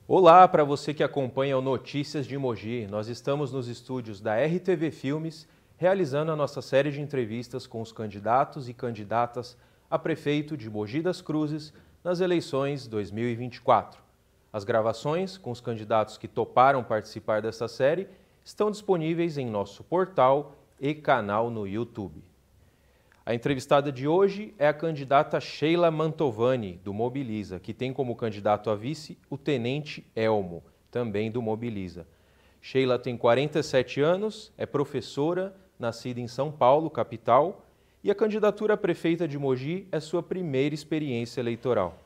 Olá para você que acompanha o Notícias de Mogi. Nós estamos nos estúdios da RTV Filmes, realizando a nossa série de entrevistas com os candidatos e candidatas a prefeito de Mogi das Cruzes nas eleições 2024. As gravações com os candidatos que toparam participar dessa série estão disponíveis em nosso portal e canal no YouTube. A entrevistada de hoje é a candidata Sheila Mantovani, do Mobiliza, que tem como candidato a vice o tenente Elmo, também do Mobiliza. Sheila tem 47 anos, é professora, nascida em São Paulo, capital, e a candidatura a prefeita de Mogi é sua primeira experiência eleitoral.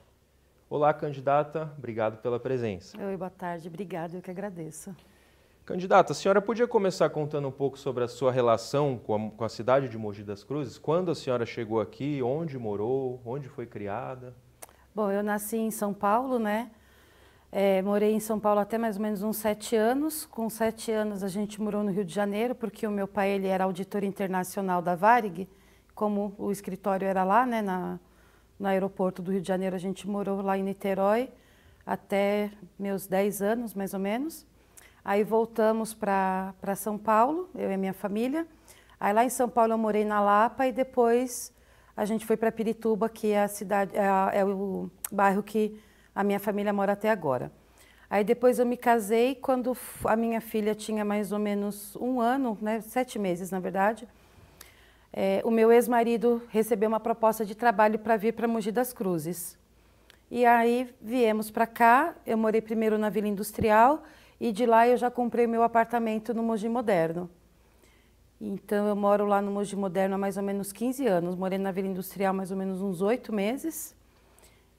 Olá, candidata, obrigado pela presença. Oi, boa tarde, obrigada, eu que agradeço. Candidata, a senhora podia começar contando um pouco sobre a sua relação com a cidade de Mogi das Cruzes? Quando a senhora chegou aqui, onde morou, onde foi criada? Bom, eu nasci em São Paulo, né? Morei em São Paulo até mais ou menos uns 7 anos. Com 7 anos a gente morou no Rio de Janeiro, porque o meu pai ele era auditor internacional da Varig. Como o escritório era lá, né, no aeroporto do Rio de Janeiro, a gente morou lá em Niterói até meus 10 anos, mais ou menos. Aí voltamos para São Paulo, eu e a minha família. Aí lá em São Paulo eu morei na Lapa e depois a gente foi para Pirituba, que é a cidade, é o bairro que a minha família mora até agora. Aí depois eu me casei quando a minha filha tinha mais ou menos 1 ano, né, 7 meses na verdade. O meu ex-marido recebeu uma proposta de trabalho para vir para Mogi das Cruzes. E aí viemos para cá, eu morei primeiro na Vila Industrial, e de lá eu já comprei meu apartamento no Mogi Moderno. Então eu moro lá no Mogi Moderno há mais ou menos 15 anos. Morei na Vila Industrial mais ou menos uns 8 meses.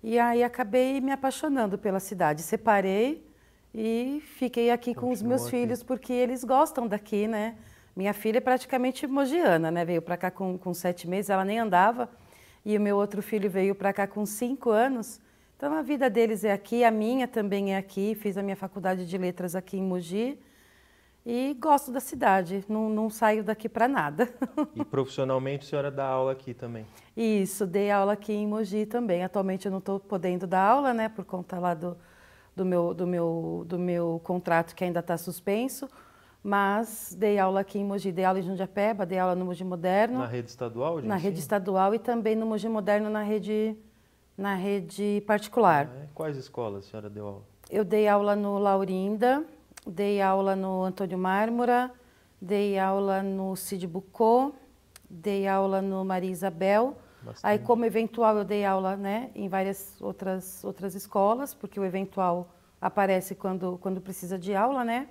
E aí acabei me apaixonando pela cidade. Separei e fiquei aqui com os meus filhos porque eles gostam daqui, né? Minha filha é praticamente mogiana, né? Veio para cá com 7 meses, ela nem andava. E o meu outro filho veio para cá com 5 anos. Então, a vida deles é aqui, a minha também é aqui. Fiz a minha faculdade de letras aqui em Mogi e gosto da cidade, não saio daqui para nada. E profissionalmente a senhora dá aula aqui também? Isso, dei aula aqui em Mogi também. Atualmente eu não estou podendo dar aula, né, por conta lá do meu contrato que ainda está suspenso, mas dei aula aqui em Mogi, dei aula em Jundiapeba, dei aula no Mogi Moderno. Na rede estadual, gente? Na rede estadual e também no Mogi Moderno na rede particular. Quais escolas a senhora deu aula? Eu dei aula no Laurinda, dei aula no Antônio Mármora, dei aula no Cid Bucô, dei aula no Maria Isabel. Bastante. Aí, como eventual, eu dei aula, né, em várias outras escolas, porque o eventual aparece quando precisa de aula, né?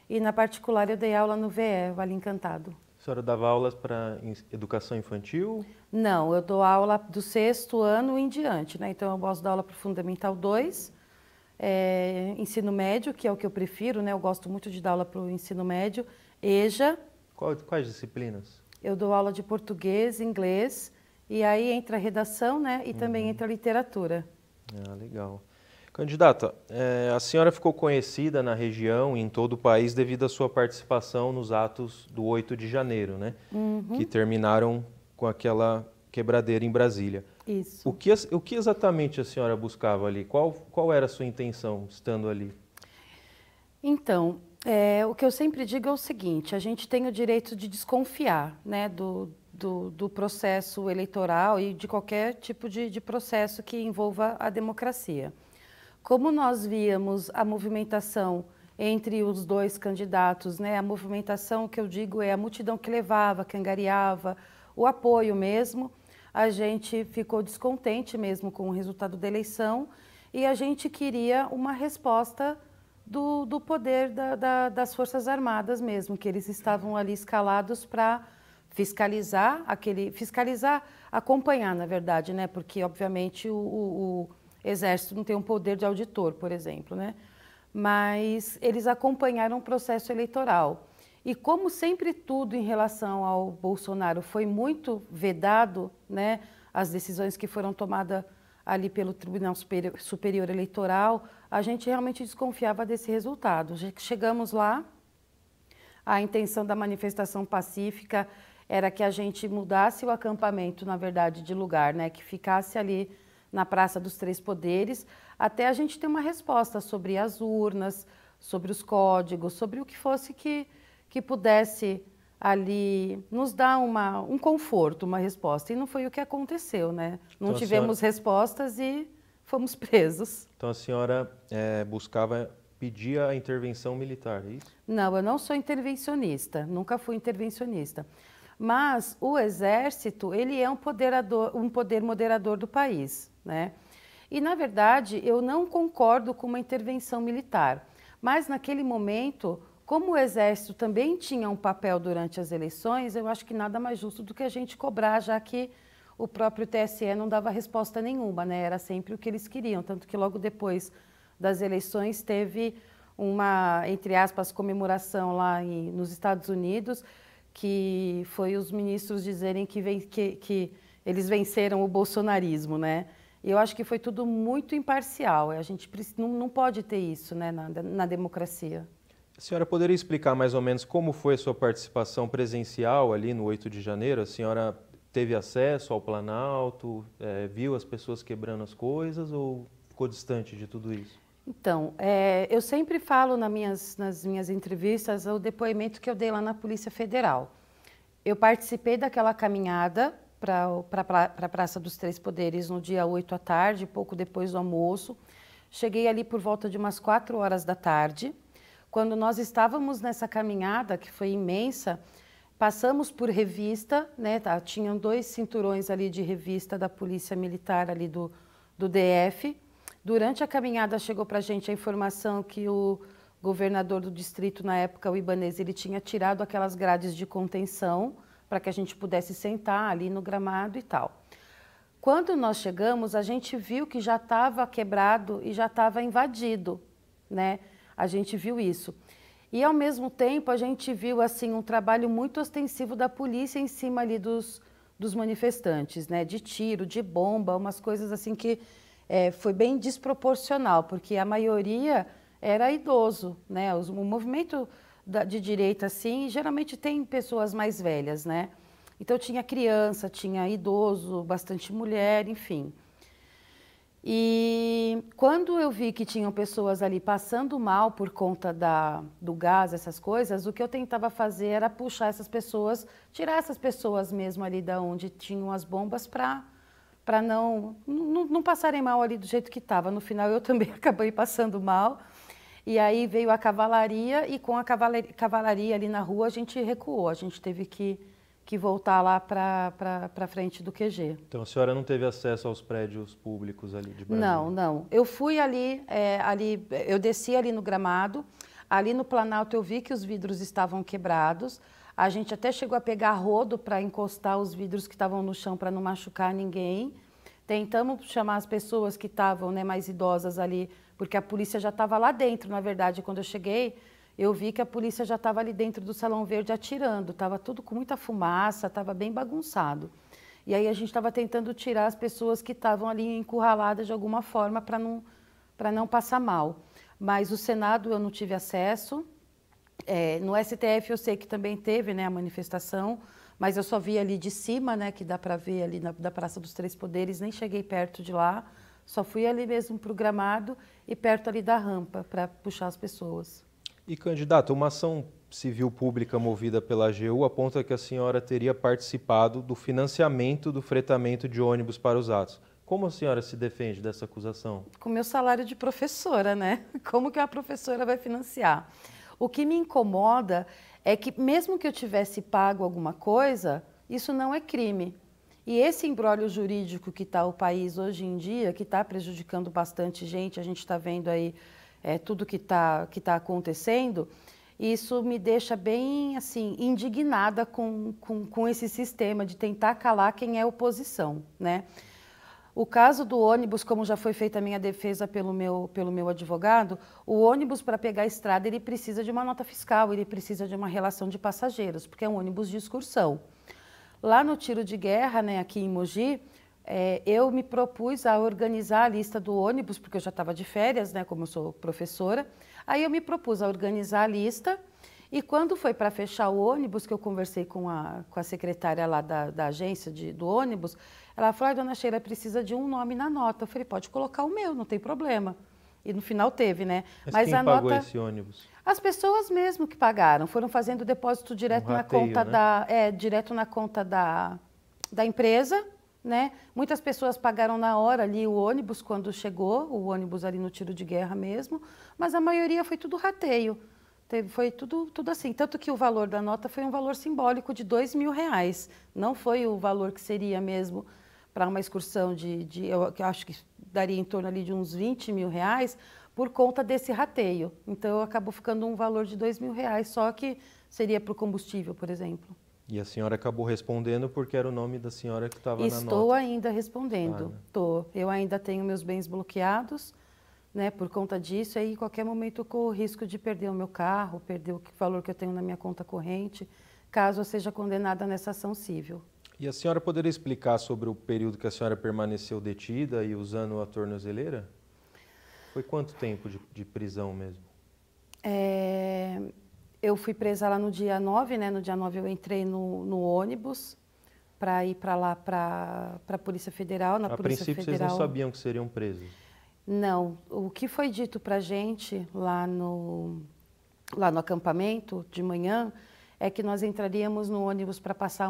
E na particular eu dei aula no VE, Vale Encantado. A senhora dava aulas para educação infantil? Não, eu dou aula do 6º ano em diante, né? Então eu gosto de dar aula para o Fundamental 2, ensino médio, que é o que eu prefiro, né? Eu gosto muito de dar aula para o ensino médio, EJA. Quais disciplinas? Eu dou aula de português, inglês, e aí entra a redação, né? E também entra a literatura. Ah, legal. Candidata, a senhora ficou conhecida na região e em todo o país devido à sua participação nos atos do 8 de janeiro, né? Que terminaram com aquela quebradeira em Brasília. Isso. O que exatamente a senhora buscava ali? Qual era a sua intenção estando ali? Então, o que eu sempre digo é o seguinte, a gente tem o direito de desconfiar, né, do processo eleitoral e de qualquer tipo de processo que envolva a democracia. Como nós víamos a movimentação entre os dois candidatos, né, a movimentação que eu digo é a multidão que levava, que angariava, o apoio mesmo, a gente ficou descontente mesmo com o resultado da eleição e a gente queria uma resposta do poder das Forças Armadas mesmo, que eles estavam ali escalados para fiscalizar, acompanhar, na verdade, né, porque obviamente o Exército não tem um poder de auditor, por exemplo, né? Mas eles acompanharam o processo eleitoral. E como sempre tudo em relação ao Bolsonaro foi muito vedado, né? As decisões que foram tomadas ali pelo Tribunal Superior Eleitoral, a gente realmente desconfiava desse resultado. Chegamos lá, a intenção da manifestação pacífica era que a gente mudasse o acampamento, na verdade, de lugar, né? Que ficasse ali na Praça dos Três Poderes, até a gente ter uma resposta sobre as urnas, sobre os códigos, sobre o que fosse que pudesse ali nos dar um conforto, uma resposta. E não foi o que aconteceu, né? Não Então, tivemos respostas e fomos presos. Então a senhora pedia a intervenção militar, é isso? Não, eu não sou intervencionista, nunca fui intervencionista. Mas o Exército, ele é um poder moderador do país, né? E, na verdade, eu não concordo com uma intervenção militar. Mas, naquele momento, como o Exército também tinha um papel durante as eleições, eu acho que nada mais justo do que a gente cobrar, já que o próprio TSE não dava resposta nenhuma, né? Era sempre o que eles queriam. Tanto que logo depois das eleições teve uma, entre aspas, comemoração lá nos Estados Unidos, que foi os ministros dizerem que eles venceram o bolsonarismo, né? E eu acho que foi tudo muito imparcial. A gente não pode ter isso, né, na democracia. A senhora poderia explicar mais ou menos como foi a sua participação presencial ali no 8 de janeiro? A senhora teve acesso ao Planalto, viu as pessoas quebrando as coisas ou ficou distante de tudo isso? Então, eu sempre falo nas minhas entrevistas o depoimento que eu dei lá na Polícia Federal. Eu participei daquela caminhada para a Praça dos Três Poderes no dia 8 à tarde, pouco depois do almoço. Cheguei ali por volta de umas 4 horas da tarde. Quando nós estávamos nessa caminhada, que foi imensa, passamos por revista, né? Tinham 2 cinturões ali de revista da Polícia Militar ali do DF. Durante a caminhada chegou para a gente a informação que o governador do distrito, na época, o Ibanez, ele tinha tirado aquelas grades de contenção para que a gente pudesse sentar ali no gramado e tal. Quando nós chegamos, a gente viu que já estava quebrado e já estava invadido, né? A gente viu isso. E, ao mesmo tempo, a gente viu assim um trabalho muito ostensivo da polícia em cima ali dos manifestantes, né? De tiro, de bomba, umas coisas assim que foi bem desproporcional, porque a maioria era idoso, né? O movimento de direita, assim, geralmente tem pessoas mais velhas, né? Então tinha criança, tinha idoso, bastante mulher, enfim. E quando eu vi que tinham pessoas ali passando mal por conta do gás, essas coisas, o que eu tentava fazer era puxar essas pessoas, tirar essas pessoas mesmo ali da onde tinham as bombas para não passarem mal ali do jeito que estava. No final eu também acabei passando mal. E aí veio a cavalaria e com a cavalaria ali na rua a gente recuou. A gente teve que voltar lá para frente do QG. Então a senhora não teve acesso aos prédios públicos ali de Brasília? Não. Eu fui ali, eu desci ali no gramado. Ali no Planalto eu vi que os vidros estavam quebrados. A gente até chegou a pegar rodo para encostar os vidros que estavam no chão para não machucar ninguém. Tentamos chamar as pessoas que estavam, né, mais idosas ali, porque a polícia já estava lá dentro. Na verdade, quando eu cheguei, eu vi que a polícia já estava ali dentro do Salão Verde atirando. Estava tudo com muita fumaça, estava bem bagunçado. E aí a gente estava tentando tirar as pessoas que estavam ali encurraladas de alguma forma para não passar mal. Mas o Senado eu não tive acesso. No STF eu sei que também teve, né, a manifestação, mas eu só vi ali de cima, né, que dá para ver ali da Praça dos Três Poderes, nem cheguei perto de lá, só fui ali mesmo pro gramado e perto ali da rampa para puxar as pessoas. E, candidata, uma ação civil pública movida pela AGU aponta que a senhora teria participado do financiamento do fretamento de ônibus para os atos. Como a senhora se defende dessa acusação? Com meu salário de professora, né? Como que a professora vai financiar? O que me incomoda é que, mesmo que eu tivesse pago alguma coisa, isso não é crime. E esse imbróglio jurídico que está o país hoje em dia, que está prejudicando bastante gente, a gente está vendo aí tudo que tá acontecendo, isso me deixa bem assim, indignada com esse sistema de tentar calar quem é oposição, né? O caso do ônibus, como já foi feita a minha defesa pelo meu advogado, o ônibus, para pegar a estrada, ele precisa de uma nota fiscal, ele precisa de uma relação de passageiros, porque é um ônibus de excursão. Lá no tiro de guerra, né, aqui em Mogi, eu me propus a organizar a lista do ônibus, porque eu já estava de férias, né, como eu sou professora. Aí eu me propus a organizar a lista E quando foi para fechar o ônibus, que eu conversei com a secretária lá da agência do ônibus, ela falou, ai, dona Sheila, precisa de um nome na nota. Eu falei, pode colocar o meu, não tem problema. E no final teve, né? Mas quem a pagou nota, esse ônibus? as pessoas mesmo que pagaram, foram fazendo depósito direto na rateio, conta né? direto na conta da empresa, né? Muitas pessoas pagaram na hora ali o ônibus quando chegou, o ônibus ali no tiro de guerra mesmo, mas a maioria foi tudo rateio. Foi tudo assim, tanto que o valor da nota foi um valor simbólico de R$ 2.000, não foi o valor que seria mesmo para uma excursão eu acho que daria em torno ali de uns R$ 20.000 por conta desse rateio. Então acabou ficando um valor de R$ 2.000, só que seria para o combustível, por exemplo. E a senhora acabou respondendo porque era o nome da senhora que estava na nota. Estou ainda respondendo, né? tô. Eu ainda tenho meus bens bloqueados, né, por conta disso, aí em qualquer momento eu corro o risco de perder o meu carro, perder o valor que eu tenho na minha conta corrente, caso eu seja condenada nessa ação civil. E a senhora poderia explicar sobre o período que a senhora permaneceu detida e usando a tornozeleira? Foi quanto tempo de prisão mesmo? Eu fui presa lá no dia 9, né? No dia 9 eu entrei no ônibus para ir para lá, para a Polícia Federal. A princípio vocês não sabiam que seriam presos? Não. O que foi dito para a gente lá no acampamento de manhã é que nós entraríamos no ônibus para passar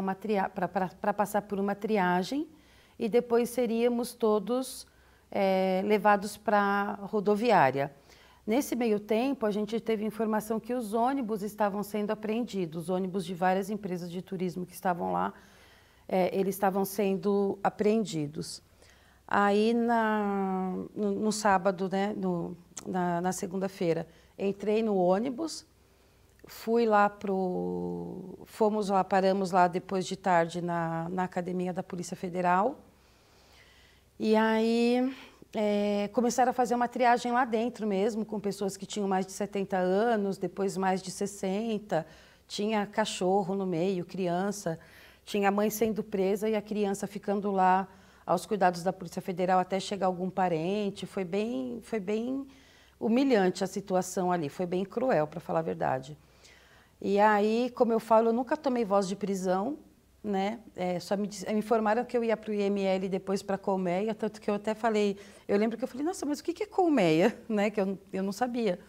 passar por uma triagem e depois seríamos todos levados para a rodoviária. Nesse meio tempo, a gente teve informação que os ônibus estavam sendo apreendidos, os ônibus de várias empresas de turismo que estavam lá, eles estavam sendo apreendidos. Aí, no sábado, né, na segunda-feira, entrei no ônibus, paramos lá depois de tarde na Academia da Polícia Federal. E aí começaram a fazer uma triagem lá dentro mesmo, com pessoas que tinham mais de 70 anos, depois mais de 60, tinha cachorro no meio, criança, tinha a mãe sendo presa e a criança ficando lá aos cuidados da Polícia Federal até chegar algum parente. Foi bem humilhante a situação ali, foi bem cruel, para falar a verdade. E aí, como eu falo, eu nunca tomei voz de prisão, né? Só me informaram que eu ia para o IML depois para a colmeia, tanto que eu até falei, eu lembro que eu falei, nossa, mas o que é colmeia? Né? Que eu não sabia.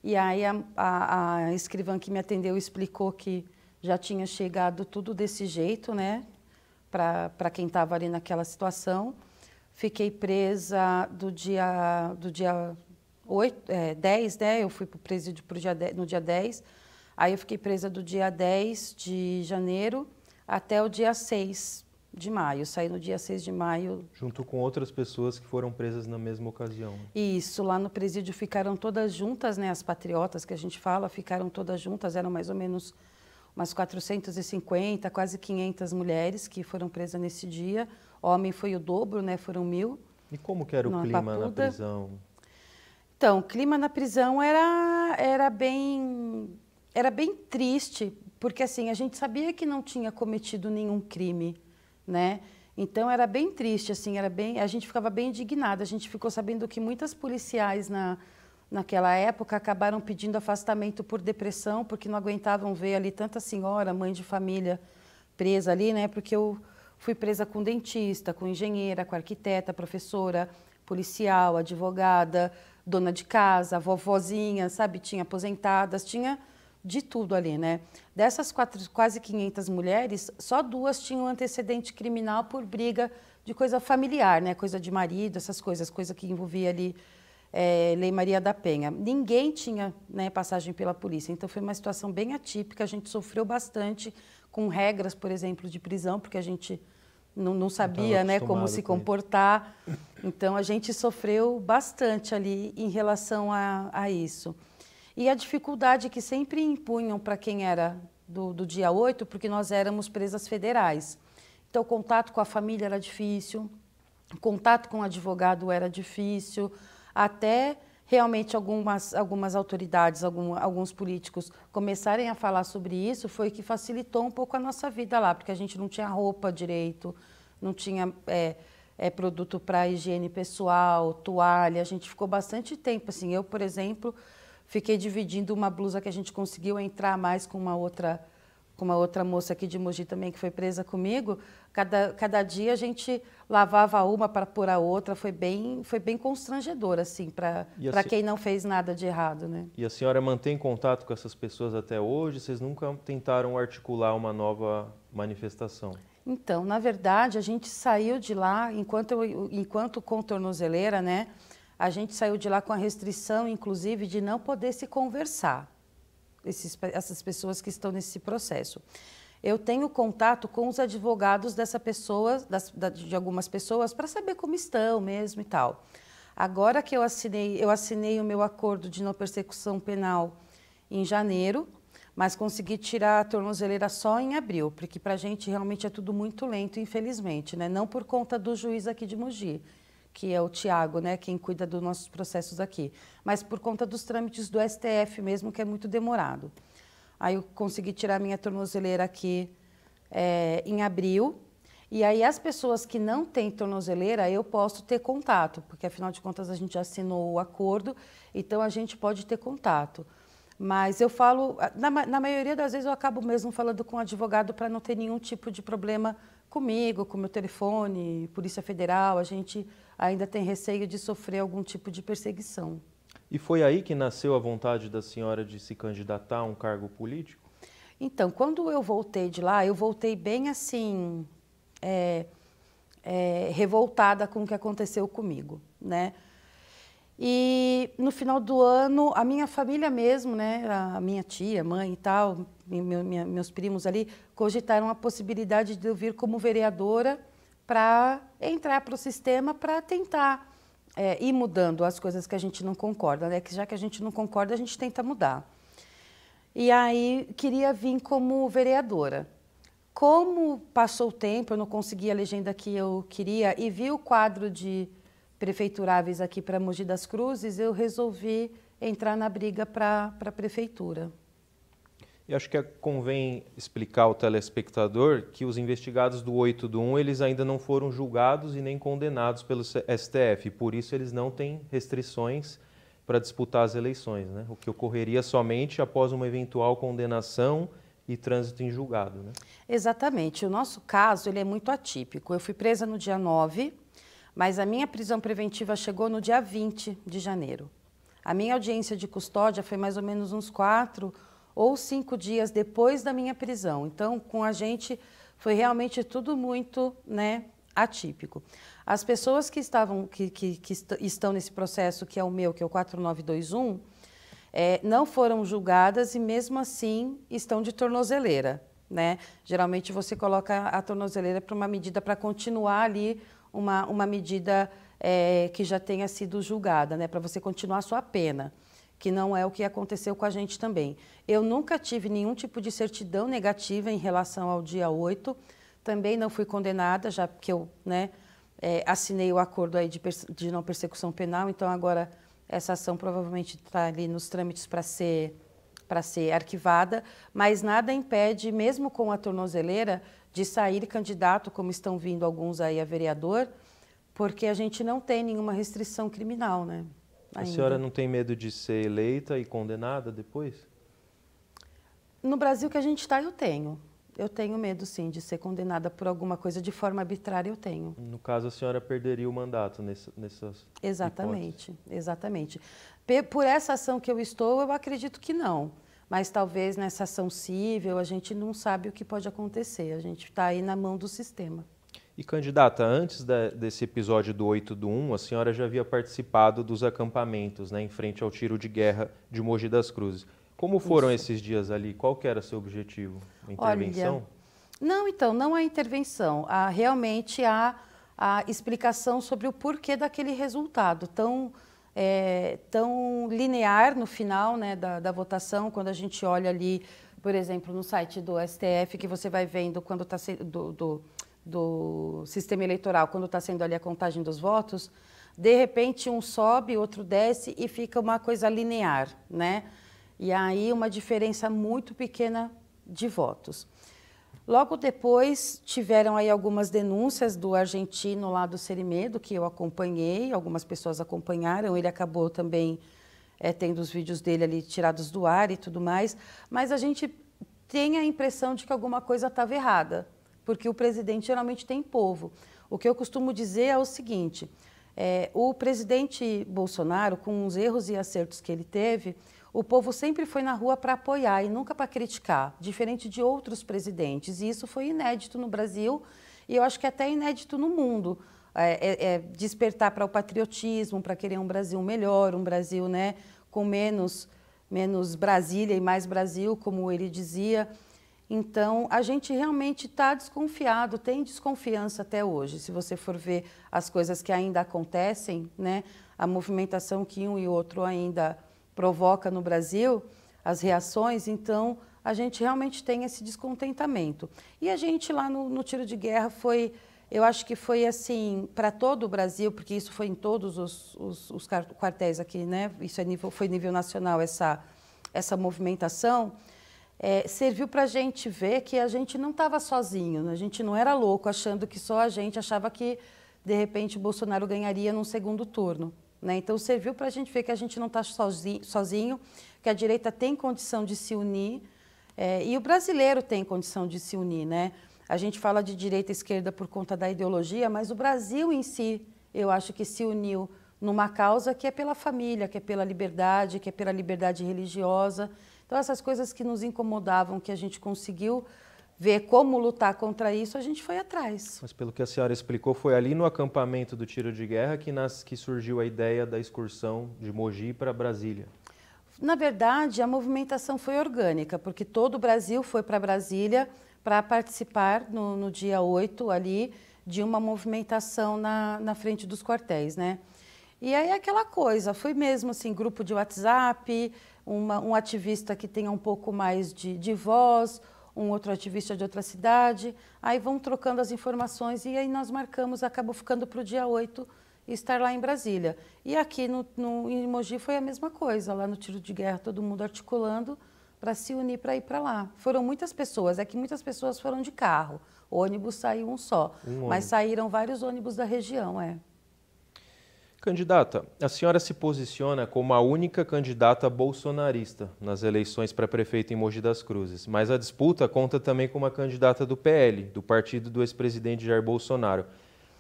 E aí a escrivã que me atendeu explicou que já tinha chegado tudo desse jeito, né? Para quem estava ali naquela situação. Fiquei presa do dia 10, né? Eu fui para o presídio no dia 10, aí eu fiquei presa do dia 10 de janeiro até o dia 6 de maio. Saí no dia 6 de maio. Junto com outras pessoas que foram presas na mesma ocasião. Isso, lá no presídio ficaram todas juntas, né? As patriotas que a gente fala, ficaram todas juntas, eram mais ou menos umas 450, quase 500 mulheres que foram presas nesse dia. Homem foi o dobro, né? Foram 1.000. E como que era o clima na prisão? Então, o clima na prisão era bem triste, porque assim, a gente sabia que não tinha cometido nenhum crime, né? Então era bem triste, assim, a gente ficava bem indignada. A gente ficou sabendo que muitas policiais naquela época acabaram pedindo afastamento por depressão, porque não aguentavam ver ali tanta senhora, mãe de família presa ali, né? Porque eu fui presa com dentista, com engenheira, com arquiteta, professora, policial, advogada, dona de casa, vovozinha, sabe? Tinha aposentadas, tinha de tudo ali, né? Dessas quase 500 mulheres, só 2 tinham antecedente criminal por briga de coisa familiar, né? Coisa de marido, essas coisas, coisa que envolvia ali Lei Maria da Penha. Ninguém tinha, né, passagem pela polícia, então foi uma situação bem atípica. A gente sofreu bastante com regras, por exemplo, de prisão, porque a gente não sabia, né, como se comportar. Então a gente sofreu bastante ali em relação a isso. E a dificuldade que sempre impunham para quem era do dia 8, porque nós éramos presas federais. Então, o contato com a família era difícil, o contato com o advogado era difícil, até realmente algumas autoridades, alguns políticos começarem a falar sobre isso, foi que facilitou um pouco a nossa vida lá, porque a gente não tinha roupa direito, não tinha produto para higiene pessoal, toalha. A gente ficou bastante tempo, assim, eu, por exemplo, Fiquei dividindo uma blusa que a gente conseguiu entrar mais com uma outra moça aqui de Mogi também, que foi presa comigo. Cada dia a gente lavava uma para pôr a outra. Foi bem constrangedor, assim, para quem não fez nada de errado, né? E a senhora mantém contato com essas pessoas até hoje? Vocês nunca tentaram articular uma nova manifestação? Então, na verdade, a gente saiu de lá, enquanto com tornozeleira, né? A gente saiu de lá com a restrição, inclusive, de não poder se conversar, essas pessoas que estão nesse processo. Eu tenho contato com os advogados dessa pessoa, de algumas pessoas, para saber como estão mesmo e tal. Agora que eu assinei o meu acordo de não persecução penal em janeiro, mas consegui tirar a tornozeleira só em abril, porque para a gente realmente é tudo muito lento, infelizmente, né? Não por conta do juiz aqui de Mogi, que é o Tiago, né, quem cuida dos nossos processos aqui, mas por conta dos trâmites do STF mesmo, que é muito demorado. Aí eu consegui tirar minha tornozeleira aqui em abril, e aí as pessoas que não têm tornozeleira, eu posso ter contato, porque afinal de contas a gente já assinou o acordo, então a gente pode ter contato. Mas eu falo, na maioria das vezes eu acabo mesmo falando com o advogado para não ter nenhum tipo de problema comigo, com o meu telefone, Polícia Federal, a gente ainda tem receio de sofrer algum tipo de perseguição. E foi aí que nasceu a vontade da senhora de se candidatar a um cargo político? Então, quando eu voltei de lá, eu voltei bem assim, revoltada com o que aconteceu comigo, né? E no final do ano, a minha família mesmo, né, a minha tia, mãe e tal, meus primos ali, cogitaram a possibilidade de eu vir como vereadora para entrar para o sistema para tentar ir mudando as coisas que a gente não concorda, né? Que já que a gente não concorda, a gente tenta mudar. E aí queria vir como vereadora. Como passou o tempo, eu não consegui a legenda que eu queria e vi o quadro de prefeituráveis aqui para Mogi das Cruzes, eu resolvi entrar na briga para a prefeitura. E acho que convém explicar ao telespectador que os investigados do 8 do 1, eles ainda não foram julgados e nem condenados pelo STF, por isso eles não têm restrições para disputar as eleições, né? O que ocorreria somente após uma eventual condenação e trânsito em julgado, né? Exatamente. O nosso caso ele é muito atípico. Eu fui presa no dia 9, mas a minha prisão preventiva chegou no dia 20 de janeiro. A minha audiência de custódia foi mais ou menos uns 4 ou 5 dias depois da minha prisão. Então, com a gente, foi realmente tudo muito, né, atípico. As pessoas que estão nesse processo, que é o meu, que é o 4921, não foram julgadas e, mesmo assim, estão de tornozeleira, né? Geralmente, você coloca a tornozeleira para uma medida para continuar ali, uma medida que já tenha sido julgada, né, para você continuar a sua pena, que não é o que aconteceu com a gente também. Eu nunca tive nenhum tipo de certidão negativa em relação ao dia 8, também não fui condenada, já que eu, né, assinei o acordo aí de não persecução penal, então agora essa ação provavelmente está ali nos trâmites para ser arquivada, mas nada impede, mesmo com a tornozeleira, de sair candidato, como estão vindo alguns aí a vereador, porque a gente não tem nenhuma restrição criminal, né? A senhora não tem medo de ser eleita e condenada depois? No Brasil que a gente está, eu tenho. Eu tenho medo, sim, de ser condenada por alguma coisa de forma arbitrária, eu tenho. No caso, a senhora perderia o mandato nessas Exatamente, exatamente. Por essa ação que eu estou, eu acredito que não. Mas talvez nessa ação civil a gente não sabe o que pode acontecer. A gente está aí na mão do sistema. E, candidata, antes desse episódio do 8 do 1, a senhora já havia participado dos acampamentos, né, em frente ao tiro de guerra de Mogi das Cruzes. Como foram esses dias ali? Qual que era seu objetivo? A intervenção? Olha, não, então, não a intervenção. Realmente a explicação sobre o porquê daquele resultado tão linear no final, né, da votação, quando a gente olha ali, por exemplo, no site do STF, que você vai vendo quando está do sistema eleitoral, quando está sendo ali a contagem dos votos, de repente um sobe, outro desce e fica uma coisa linear, né? E aí uma diferença muito pequena de votos. Logo depois tiveram aí algumas denúncias do argentino lá do Cerimedo, que eu acompanhei, algumas pessoas acompanharam, ele acabou também tendo os vídeos dele ali tirados do ar e tudo mais, mas a gente tem a impressão de que alguma coisa estava errada, porque o presidente geralmente tem povo. O que eu costumo dizer é o seguinte, o presidente Bolsonaro, com os erros e acertos que ele teve, o povo sempre foi na rua para apoiar e nunca para criticar, diferente de outros presidentes. E isso foi inédito no Brasil e eu acho que até inédito no mundo. Despertar para o patriotismo, para querer um Brasil melhor, um Brasil, né, com menos Brasília e mais Brasil, como ele dizia. Então, a gente realmente está desconfiado, tem desconfiança até hoje. Se você for ver as coisas que ainda acontecem, né, a movimentação que um e outro ainda provoca no Brasil, as reações, então a gente realmente tem esse descontentamento. E a gente lá no tiro de guerra foi, eu acho que foi assim, para todo o Brasil, porque isso foi em todos os quartéis aqui, né? Isso foi nível nacional, essa movimentação, serviu para a gente ver que a gente não estava sozinho, a gente não era louco achando que só a gente achava que, de repente, Bolsonaro ganharia num segundo turno. Né? Então, serviu para a gente ver que a gente não está sozinho, que a direita tem condição de se unir e o brasileiro tem condição de se unir. Né? A gente fala de direita e esquerda por conta da ideologia, mas o Brasil em si, eu acho que se uniu numa causa que é pela família, que é pela liberdade, que é pela liberdade religiosa. Então, essas coisas que nos incomodavam, que a gente conseguiu ver como lutar contra isso, a gente foi atrás. Mas pelo que a senhora explicou, foi ali no acampamento do tiro de guerra que surgiu a ideia da excursão de Mogi para Brasília. Na verdade, a movimentação foi orgânica, porque todo o Brasil foi para Brasília para participar no dia 8 ali de uma movimentação na frente dos quartéis, né? E aí aquela coisa, foi mesmo assim, grupo de WhatsApp, um ativista que tenha um pouco mais de voz, um outro ativista de outra cidade, aí vão trocando as informações e aí nós marcamos, acabou ficando para o dia 8 estar lá em Brasília. E aqui em Mogi foi a mesma coisa, lá no tiro de guerra, todo mundo articulando para se unir para ir para lá. Foram muitas pessoas, que muitas pessoas foram de carro, o ônibus saiu um só, mas saíram vários ônibus da região, Candidata, a senhora se posiciona como a única candidata bolsonarista nas eleições para prefeito em Mogi das Cruzes, mas a disputa conta também com uma candidata do PL, do partido do ex-presidente Jair Bolsonaro.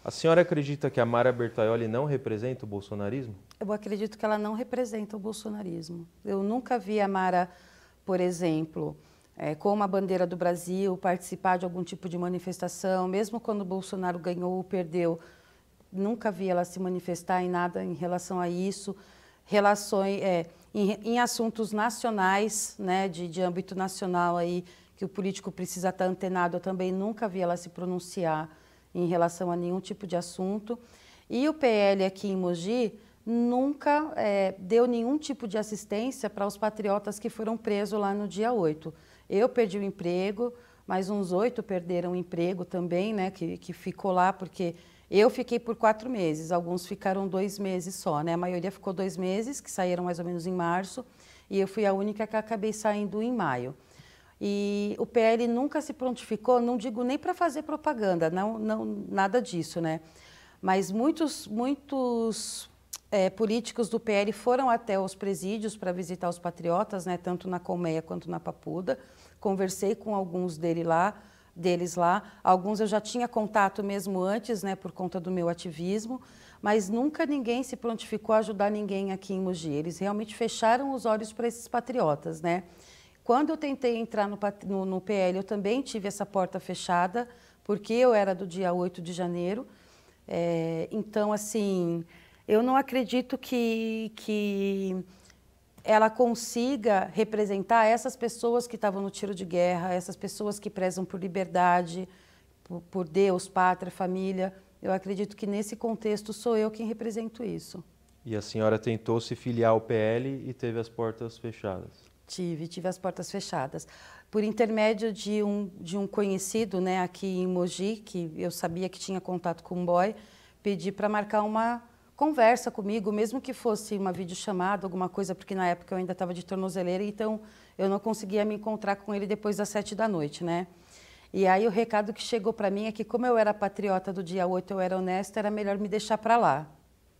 A senhora acredita que a Mara Bertaioli não representa o bolsonarismo? Eu acredito que ela não representa o bolsonarismo. Eu nunca vi a Mara, por exemplo, com uma bandeira do Brasil, participar de algum tipo de manifestação, mesmo quando o Bolsonaro ganhou ou perdeu. Nunca vi ela se manifestar em nada em relação a isso, em assuntos nacionais, né, de âmbito nacional, aí, que o político precisa estar antenado, eu também nunca vi ela se pronunciar em relação a nenhum tipo de assunto. E o PL aqui em Mogi nunca deu nenhum tipo de assistência para os patriotas que foram presos lá no dia 8. Eu perdi o emprego, mas uns 8 perderam o emprego também, né, que ficou lá porque... Eu fiquei por 4 meses, alguns ficaram 2 meses só, né? A maioria ficou 2 meses, que saíram mais ou menos em março, e eu fui a única que acabei saindo em maio. E o PL nunca se prontificou, não digo nem para fazer propaganda, não, nada disso, né? Mas muitos políticos do PL foram até os presídios para visitar os patriotas, né? Tanto na Colmeia quanto na Papuda. Conversei com alguns deles lá, alguns eu já tinha contato mesmo antes, né, por conta do meu ativismo, mas nunca ninguém se prontificou a ajudar ninguém aqui em Mogi. Eles realmente fecharam os olhos para esses patriotas, né? Quando eu tentei entrar no PL, eu também tive essa porta fechada, porque eu era do dia 8 de janeiro. Então, assim, eu não acredito que ela consiga representar essas pessoas que estavam no tiro de guerra, essas pessoas que prezam por liberdade, por Deus, pátria, família. Eu acredito que nesse contexto sou eu quem represento isso. E a senhora tentou se filiar ao PL e teve as portas fechadas? Tive as portas fechadas. Por intermédio de um conhecido, né, aqui em Mogi, que eu sabia que tinha contato com o boy, pedi para marcar uma conversa comigo, mesmo que fosse uma videochamada, alguma coisa, porque na época eu ainda estava de tornozeleira, então eu não conseguia me encontrar com ele depois das 7 da noite, né? E aí o recado que chegou para mim é que como eu era patriota do dia 8, eu era honesta, era melhor me deixar para lá.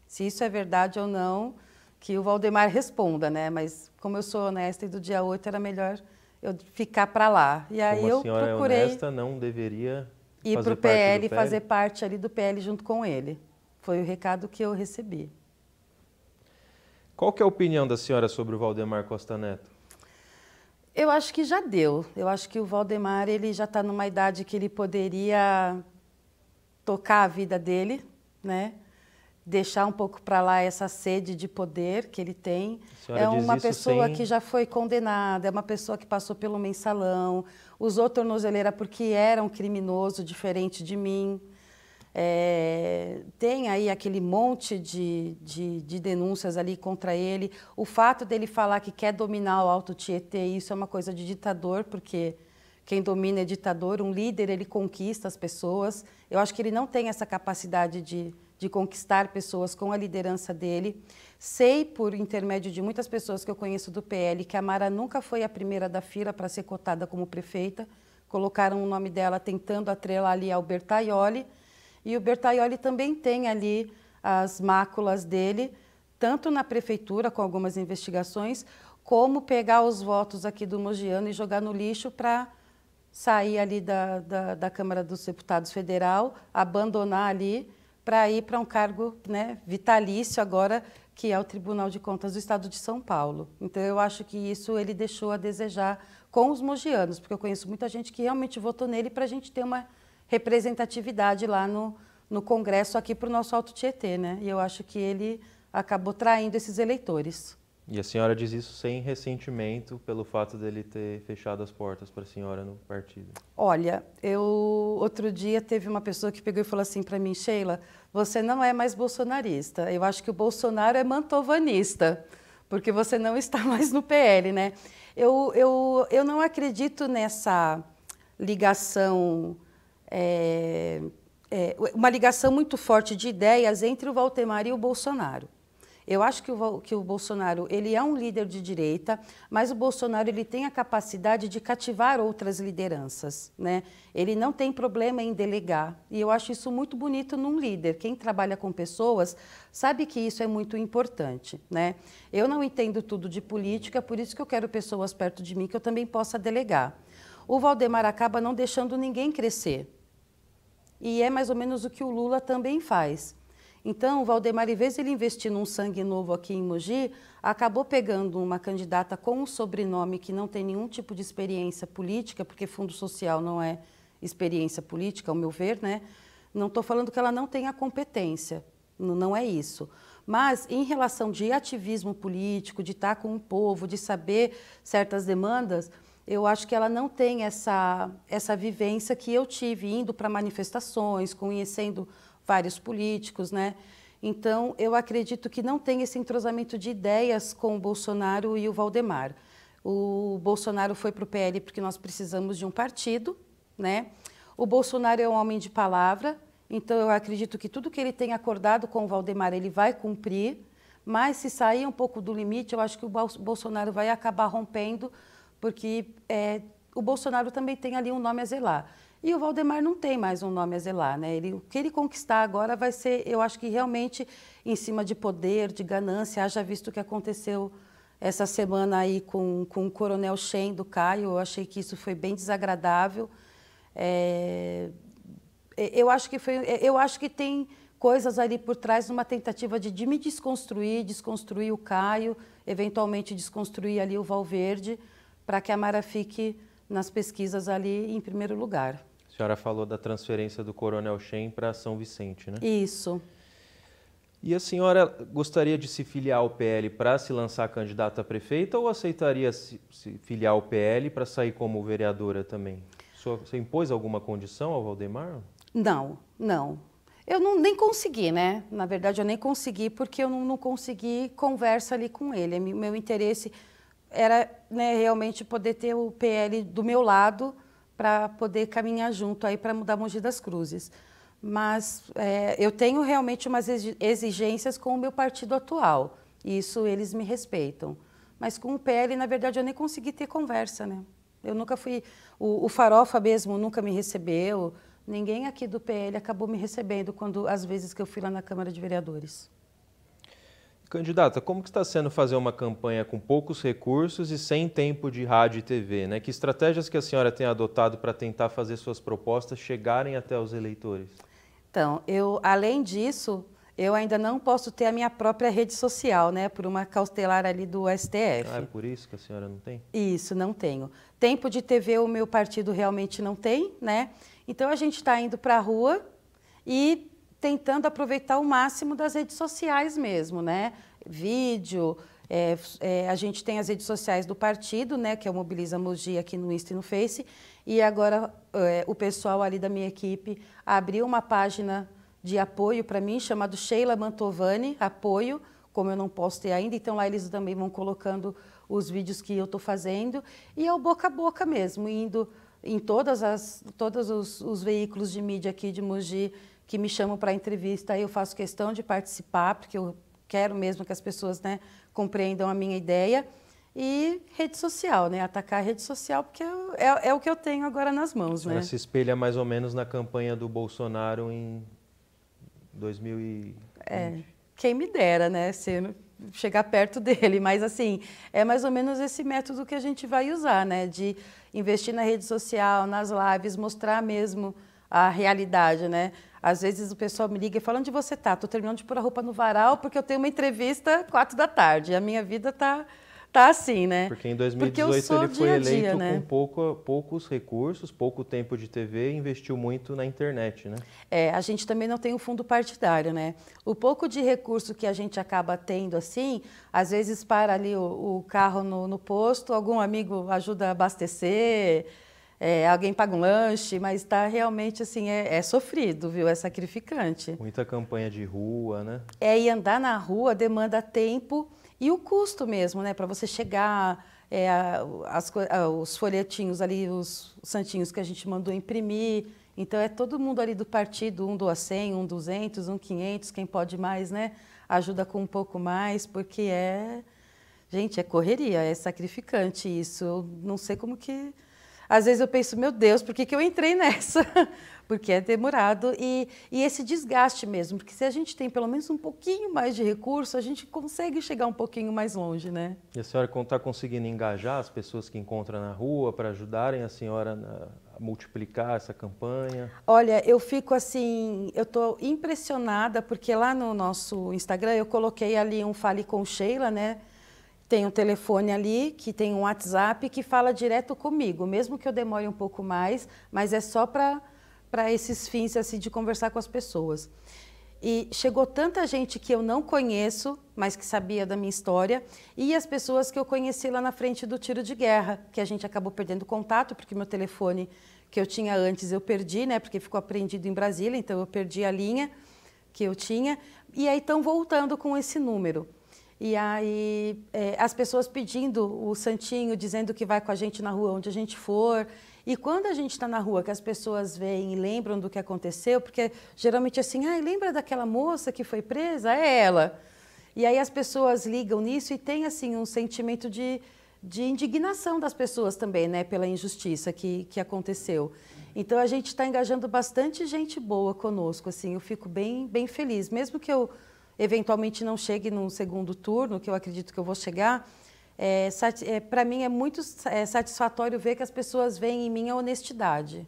Se isso é verdade ou não, que o Valdemar responda, né? Mas como eu sou honesta e do dia 8 era melhor eu ficar para lá. E aí Como a eu senhora procurei é honesta, não deveria ir para fazer o parte PL, do PL? fazer parte ali do PL junto com ele. Foi o recado que eu recebi. Qual que é a opinião da senhora sobre o Valdemar Costa Neto? Eu acho que já deu. Eu acho que o Valdemar ele já está numa idade que ele poderia tocar a vida dele, né? Deixar um pouco para lá essa sede de poder que ele tem. É uma pessoa que já foi condenada, é uma pessoa que passou pelo mensalão, usou tornozeleira porque era um criminoso diferente de mim. Tem aí aquele monte de denúncias ali contra ele. O fato dele falar que quer dominar o Alto Tietê, isso é uma coisa de ditador, porque quem domina é ditador, um líder ele conquista as pessoas. Eu acho que ele não tem essa capacidade de conquistar pessoas com a liderança dele. Sei, por intermédio de muitas pessoas que eu conheço do PL, que a Mara nunca foi a primeira da fila para ser cotada como prefeita. Colocaram o nome dela tentando atrelar ali ao Bertaioli. E o Bertaioli também tem ali as máculas dele, tanto na prefeitura, com algumas investigações, como pegar os votos aqui do Mogiano e jogar no lixo para sair ali da Câmara dos Deputados Federal, abandonar ali, para ir para um cargo, né, vitalício agora, que é o Tribunal de Contas do Estado de São Paulo. Então, eu acho que isso ele deixou a desejar com os mogianos, porque eu conheço muita gente que realmente votou nele para a gente ter uma representatividade lá no Congresso aqui para o nosso Alto Tietê, né? E eu acho que ele acabou traindo esses eleitores. E a senhora diz isso sem ressentimento pelo fato dele ter fechado as portas para a senhora no partido? Olha, outro dia teve uma pessoa que pegou e falou assim para mim, Sheila, você não é mais bolsonarista. Eu acho que o Bolsonaro é mantovanista, porque você não está mais no PL, né? Eu não acredito nessa ligação, uma ligação muito forte de ideias entre o Valdemar e o Bolsonaro. Eu acho que o Bolsonaro ele é um líder de direita, mas o Bolsonaro ele tem a capacidade de cativar outras lideranças, né? Ele não tem problema em delegar, e eu acho isso muito bonito num líder. Quem trabalha com pessoas sabe que isso é muito importante, né? Eu não entendo tudo de política, por isso que eu quero pessoas perto de mim que eu também possa delegar. O Valdemar acaba não deixando ninguém crescer, e é mais ou menos o que o Lula também faz. Então, o Valdemar, em vez de ele investir num sangue novo aqui em Mogi, acabou pegando uma candidata com um sobrenome que não tem nenhum tipo de experiência política, porque fundo social não é experiência política, ao meu ver, né? Não estou falando que ela não tenha competência, não é isso. Mas, em relação de ativismo político, de estar com o povo, de saber certas demandas, eu acho que ela não tem essa vivência que eu tive, indo para manifestações, conhecendo vários políticos, né? Então, eu acredito que não tem esse entrosamento de ideias com o Bolsonaro e o Valdemar. O Bolsonaro foi para o PL porque nós precisamos de um partido, né? O Bolsonaro é um homem de palavra, então eu acredito que tudo que ele tem acordado com o Valdemar ele vai cumprir, mas se sair um pouco do limite, eu acho que o Bolsonaro vai acabar rompendo, porque o Bolsonaro também tem ali um nome a zelar. E o Valdemar não tem mais um nome a zelar, né? O que ele conquistar agora vai ser, eu acho que realmente em cima de poder, de ganância, haja visto o que aconteceu essa semana aí com o Coronel Shen do Caio, eu achei que isso foi bem desagradável. Eu acho que tem coisas ali por trás, numa tentativa de me desconstruir o Caio, eventualmente desconstruir ali o Valverde, para que a Mara fique nas pesquisas ali em primeiro lugar. A senhora falou da transferência do Coronel Shen para São Vicente, né? Isso. E a senhora gostaria de se filiar ao PL para se lançar candidata a prefeita ou aceitaria se filiar ao PL para sair como vereadora também? Você impôs alguma condição ao Valdemar? Não. Eu nem consegui, né? Na verdade, eu nem consegui porque eu não consegui conversa ali com ele. Meu interesse era, né, realmente poder ter o PL do meu lado para poder caminhar junto aí para mudar Mogi das Cruzes. Mas eu tenho realmente umas exigências com o meu partido atual. E isso eles me respeitam. Mas com o PL, na verdade, eu nem consegui ter conversa, né? Eu nunca fui... O Farofa mesmo nunca me recebeu. Ninguém aqui do PL acabou me recebendo às vezes que eu fui lá na Câmara de Vereadores. Candidata, como que está sendo fazer uma campanha com poucos recursos e sem tempo de rádio e TV, né? Que estratégias que a senhora tem adotado para tentar fazer suas propostas chegarem até os eleitores? Então, além disso, eu ainda não posso ter a minha própria rede social, né? Por uma cautelar ali do STF. Ah, é por isso que a senhora não tem? Isso, não tenho. Tempo de TV o meu partido realmente não tem, né? Então a gente está indo para a rua e tentando aproveitar o máximo das redes sociais mesmo, né? Vídeo, a gente tem as redes sociais do partido, né? Que é o Mobiliza Mogi aqui no Insta e no Face. E agora o pessoal ali da minha equipe abriu uma página de apoio para mim, chamado Sheila Mantovani, apoio, como eu não posso ter ainda, então lá eles também vão colocando os vídeos que eu estou fazendo, e é o boca a boca mesmo, indo em todos os veículos de mídia aqui de Mogi que me chamam para entrevista, eu faço questão de participar, porque eu quero mesmo que as pessoas, né, compreendam a minha ideia, e rede social, né, atacar a rede social, porque é o que eu tenho agora nas mãos. A senhora, né? Se espelha mais ou menos na campanha do Bolsonaro em 2020. Quem me dera, né, chegar perto dele, mas assim, é mais ou menos esse método que a gente vai usar, né, de investir na rede social, nas lives, mostrar mesmo a realidade, né. Às vezes o pessoal me liga e fala, onde você tá? Tô terminando de pôr a roupa no varal porque eu tenho uma entrevista 4 da tarde, a minha vida tá assim, né? Porque em 2018 ele foi eleito com poucos recursos, pouco tempo de TV e investiu muito na internet, né? A gente também não tem um fundo partidário, né? O pouco de recurso que a gente acaba tendo assim, às vezes para ali o carro no posto, algum amigo ajuda a abastecer, alguém paga um lanche, mas está realmente assim, é sofrido, viu? É sacrificante. Muita campanha de rua, né? E andar na rua demanda tempo e o custo mesmo, né? Para você chegar, os folhetinhos ali, os santinhos que a gente mandou imprimir. Então, é todo mundo ali do partido, um doa 100, um 200, um 500, quem pode mais, né? Ajuda com um pouco mais, porque gente, é correria, é sacrificante isso. Eu não sei como que... Às vezes eu penso, meu Deus, por que eu entrei nessa? Porque é demorado e esse desgaste mesmo, porque se a gente tem pelo menos um pouquinho mais de recurso, a gente consegue chegar um pouquinho mais longe, né? E a senhora está conseguindo engajar as pessoas que encontra na rua para ajudarem a senhora a multiplicar essa campanha? Olha, eu fico assim, eu estou impressionada, porque lá no nosso Instagram eu coloquei ali um Fale com Sheila, né? Tem um telefone ali, que tem um WhatsApp que fala direto comigo, mesmo que eu demore um pouco mais, mas é só para esses fins assim, de conversar com as pessoas. E chegou tanta gente que eu não conheço, mas que sabia da minha história, e as pessoas que eu conheci lá na frente do tiro de guerra, que a gente acabou perdendo contato, porque meu telefone que eu tinha antes eu perdi, né, porque ficou apreendido em Brasília, então eu perdi a linha que eu tinha, e aí estão voltando com esse número. E aí as pessoas pedindo o santinho, dizendo que vai com a gente na rua onde a gente for. E quando a gente está na rua, que as pessoas veem e lembram do que aconteceu, porque geralmente assim, lembra daquela moça que foi presa? É ela. E aí as pessoas ligam nisso e tem assim um sentimento de indignação das pessoas também, né, pela injustiça que aconteceu. Então a gente está engajando bastante gente boa conosco, assim, eu fico bem, bem feliz, mesmo que eu eventualmente não chegue num segundo turno, que eu acredito que eu vou chegar, para mim é muito satisfatório ver que as pessoas veem em mim a honestidade.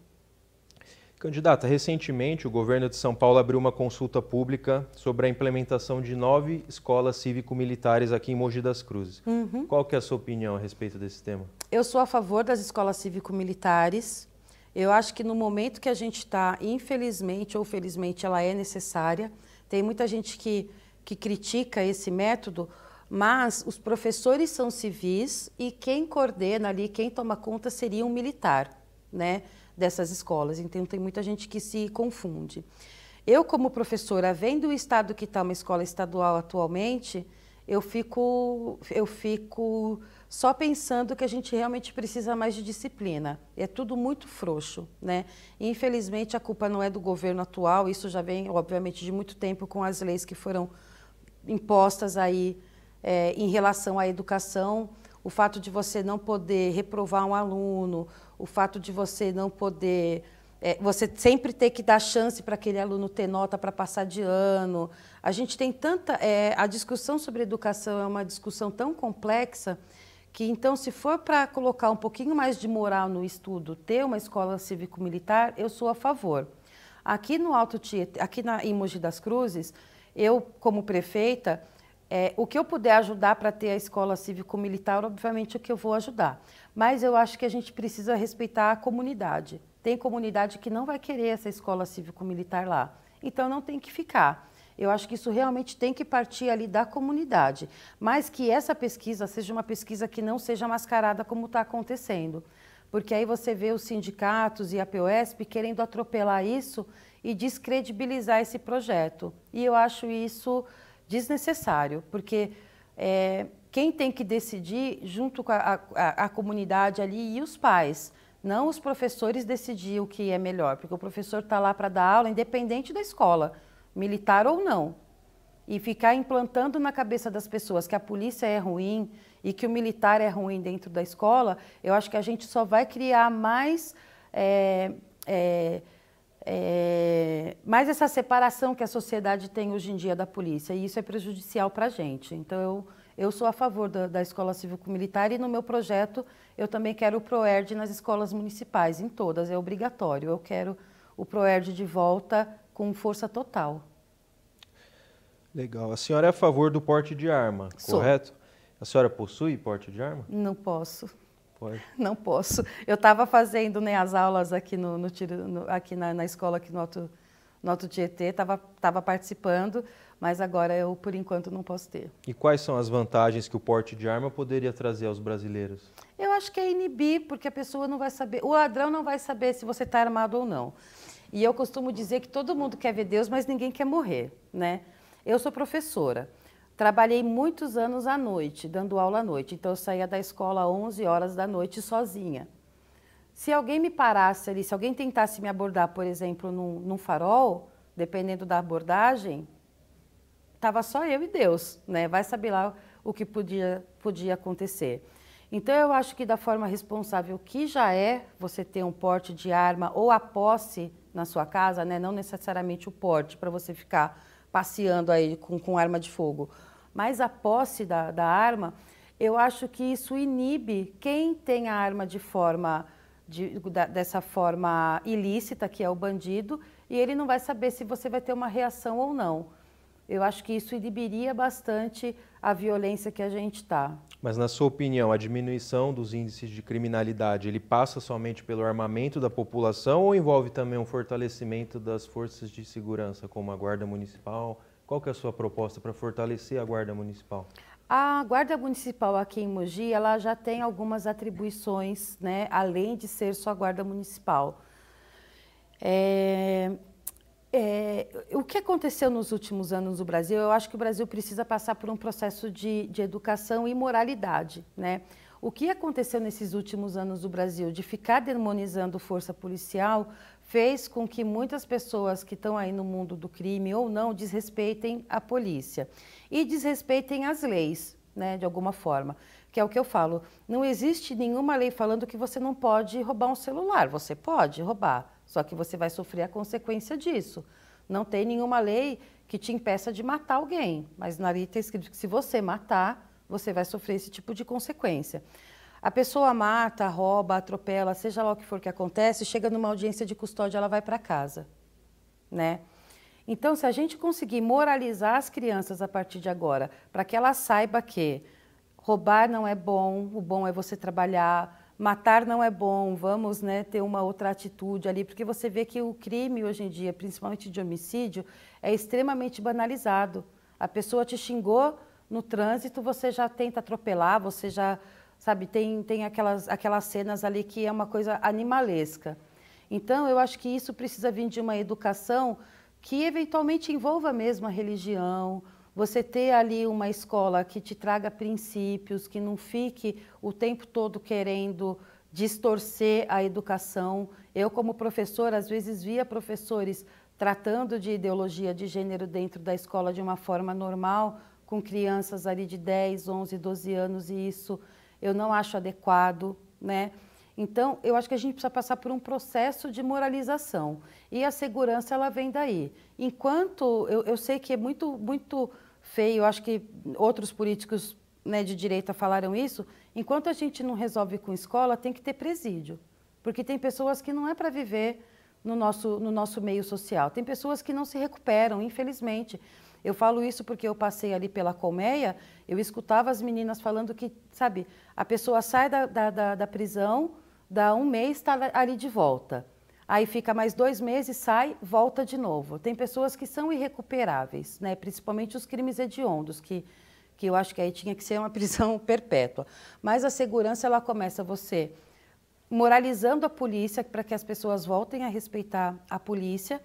Candidata, recentemente o governo de São Paulo abriu uma consulta pública sobre a implementação de 9 escolas cívico-militares aqui em Mogi das Cruzes. Uhum. Qual que é a sua opinião a respeito desse tema? Eu sou a favor das escolas cívico-militares. Eu acho que no momento que a gente está, infelizmente ou felizmente, ela é necessária. Tem muita gente que critica esse método, mas os professores são civis e quem coordena ali, quem toma conta seria um militar, né, dessas escolas. Então tem muita gente que se confunde. Eu, como professora, vendo o estado que está uma escola estadual atualmente, eu fico só pensando que a gente realmente precisa mais de disciplina. É tudo muito frouxo, né? E, infelizmente, a culpa não é do governo atual, isso já vem, obviamente, de muito tempo com as leis que foram impostas aí em relação à educação, o fato de você não poder reprovar um aluno, o fato de você não poder você sempre ter que dar chance para aquele aluno ter nota para passar de ano. A gente tem tanta... a discussão sobre educação é uma discussão tão complexa que, então, se for para colocar um pouquinho mais de moral no estudo, ter uma escola cívico-militar, eu sou a favor. Aqui no Alto Tietê, em Mogi das Cruzes, eu, como prefeita, o que eu puder ajudar para ter a escola cívico-militar, obviamente, é o que eu vou ajudar. Mas eu acho que a gente precisa respeitar a comunidade. Tem comunidade que não vai querer essa escola cívico-militar lá. Então, não tem que ficar. Eu acho que isso realmente tem que partir ali da comunidade. Mas que essa pesquisa seja uma pesquisa que não seja mascarada como está acontecendo. Porque aí você vê os sindicatos e a POSP querendo atropelar isso e descredibilizar esse projeto. E eu acho isso desnecessário, porque quem tem que decidir junto com a comunidade ali e os pais, não os professores decidir o que é melhor, porque o professor está lá para dar aula independente da escola, militar ou não. E ficar implantando na cabeça das pessoas que a polícia é ruim e que o militar é ruim dentro da escola, eu acho que a gente só vai criar mais essa separação que a sociedade tem hoje em dia da polícia, e isso é prejudicial para a gente. Então, eu sou a favor da escola cívico-militar e no meu projeto eu também quero o ProERD nas escolas municipais, em todas, é obrigatório. Eu quero o ProERD de volta com força total. Legal. A senhora é a favor do porte de arma, Sou. Correto? A senhora possui porte de arma? Não posso. Pode. Não posso. Eu estava fazendo, né, as aulas aqui, aqui na escola, aqui no Alto Tietê, estava participando, mas agora eu, por enquanto, não posso ter. E quais são as vantagens que o porte de arma poderia trazer aos brasileiros? Eu acho que é inibir, porque a pessoa não vai saber, o ladrão não vai saber se você está armado ou não. E eu costumo dizer que todo mundo quer ver Deus, mas ninguém quer morrer, né? Eu sou professora. Trabalhei muitos anos à noite, dando aula à noite. Então, eu saía da escola às 11 horas da noite sozinha. Se alguém me parasse ali, se alguém tentasse me abordar, por exemplo, num farol, dependendo da abordagem, estava só eu e Deus, né? Vai saber lá o que podia acontecer. Então, eu acho que da forma responsável, que já é você ter um porte de arma ou a posse na sua casa, né? Não necessariamente o porte, para você ficar passeando aí com arma de fogo. Mas a posse da arma, eu acho que isso inibe quem tem a arma dessa forma ilícita, que é o bandido, e ele não vai saber se você vai ter uma reação ou não. Eu acho que isso inibiria bastante a violência que a gente está. Mas, na sua opinião, a diminuição dos índices de criminalidade, ele passa somente pelo armamento da população ou envolve também um fortalecimento das forças de segurança, como a Guarda Municipal? Qual que é a sua proposta para fortalecer a Guarda Municipal? A Guarda Municipal aqui em Mogi, ela já tem algumas atribuições, né, além de ser só Guarda Municipal. O que aconteceu nos últimos anos no Brasil, eu acho que o Brasil precisa passar por um processo de educação e moralidade, né? O que aconteceu nesses últimos anos no Brasil, de ficar demonizando força policial, fez com que muitas pessoas que estão aí no mundo do crime ou não desrespeitem a polícia e desrespeitem as leis, né, de alguma forma. Que é o que eu falo, não existe nenhuma lei falando que você não pode roubar um celular, você pode roubar. Só que você vai sofrer a consequência disso. Não tem nenhuma lei que te impeça de matar alguém, mas na lei está escrito que se você matar, você vai sofrer esse tipo de consequência. A pessoa mata, rouba, atropela, seja lá o que for que acontece, chega numa audiência de custódia, ela vai para casa, né? Então, se a gente conseguir moralizar as crianças a partir de agora, para que ela saiba que roubar não é bom, o bom é você trabalhar, matar não é bom, vamos, né, ter uma outra atitude ali, porque você vê que o crime hoje em dia, principalmente de homicídio, é extremamente banalizado. A pessoa te xingou no trânsito, você já tenta atropelar, você já, sabe, tem aquelas cenas ali que é uma coisa animalesca. Então, eu acho que isso precisa vir de uma educação que eventualmente envolva mesmo a religião, você ter ali uma escola que te traga princípios, que não fique o tempo todo querendo distorcer a educação. Eu, como professora, às vezes via professores tratando de ideologia de gênero dentro da escola de uma forma normal, com crianças ali de 10, 11, 12 anos, e isso eu não acho adequado, né? Então, eu acho que a gente precisa passar por um processo de moralização. E a segurança, ela vem daí. Enquanto, eu sei que é muito feio, eu acho que outros políticos, né, de direita falaram isso, enquanto a gente não resolve com escola, tem que ter presídio. Porque tem pessoas que não é para viver no nosso meio social. Tem pessoas que não se recuperam, infelizmente. Eu falo isso porque eu passei ali pela colmeia, eu escutava as meninas falando que, sabe, a pessoa sai da prisão, dá um mês, está ali de volta. Aí fica mais 2 meses, sai, volta de novo. Tem pessoas que são irrecuperáveis, né? Principalmente os crimes hediondos, que eu acho que aí tinha que ser uma prisão perpétua. Mas a segurança, ela começa você moralizando a polícia para que as pessoas voltem a respeitar a polícia,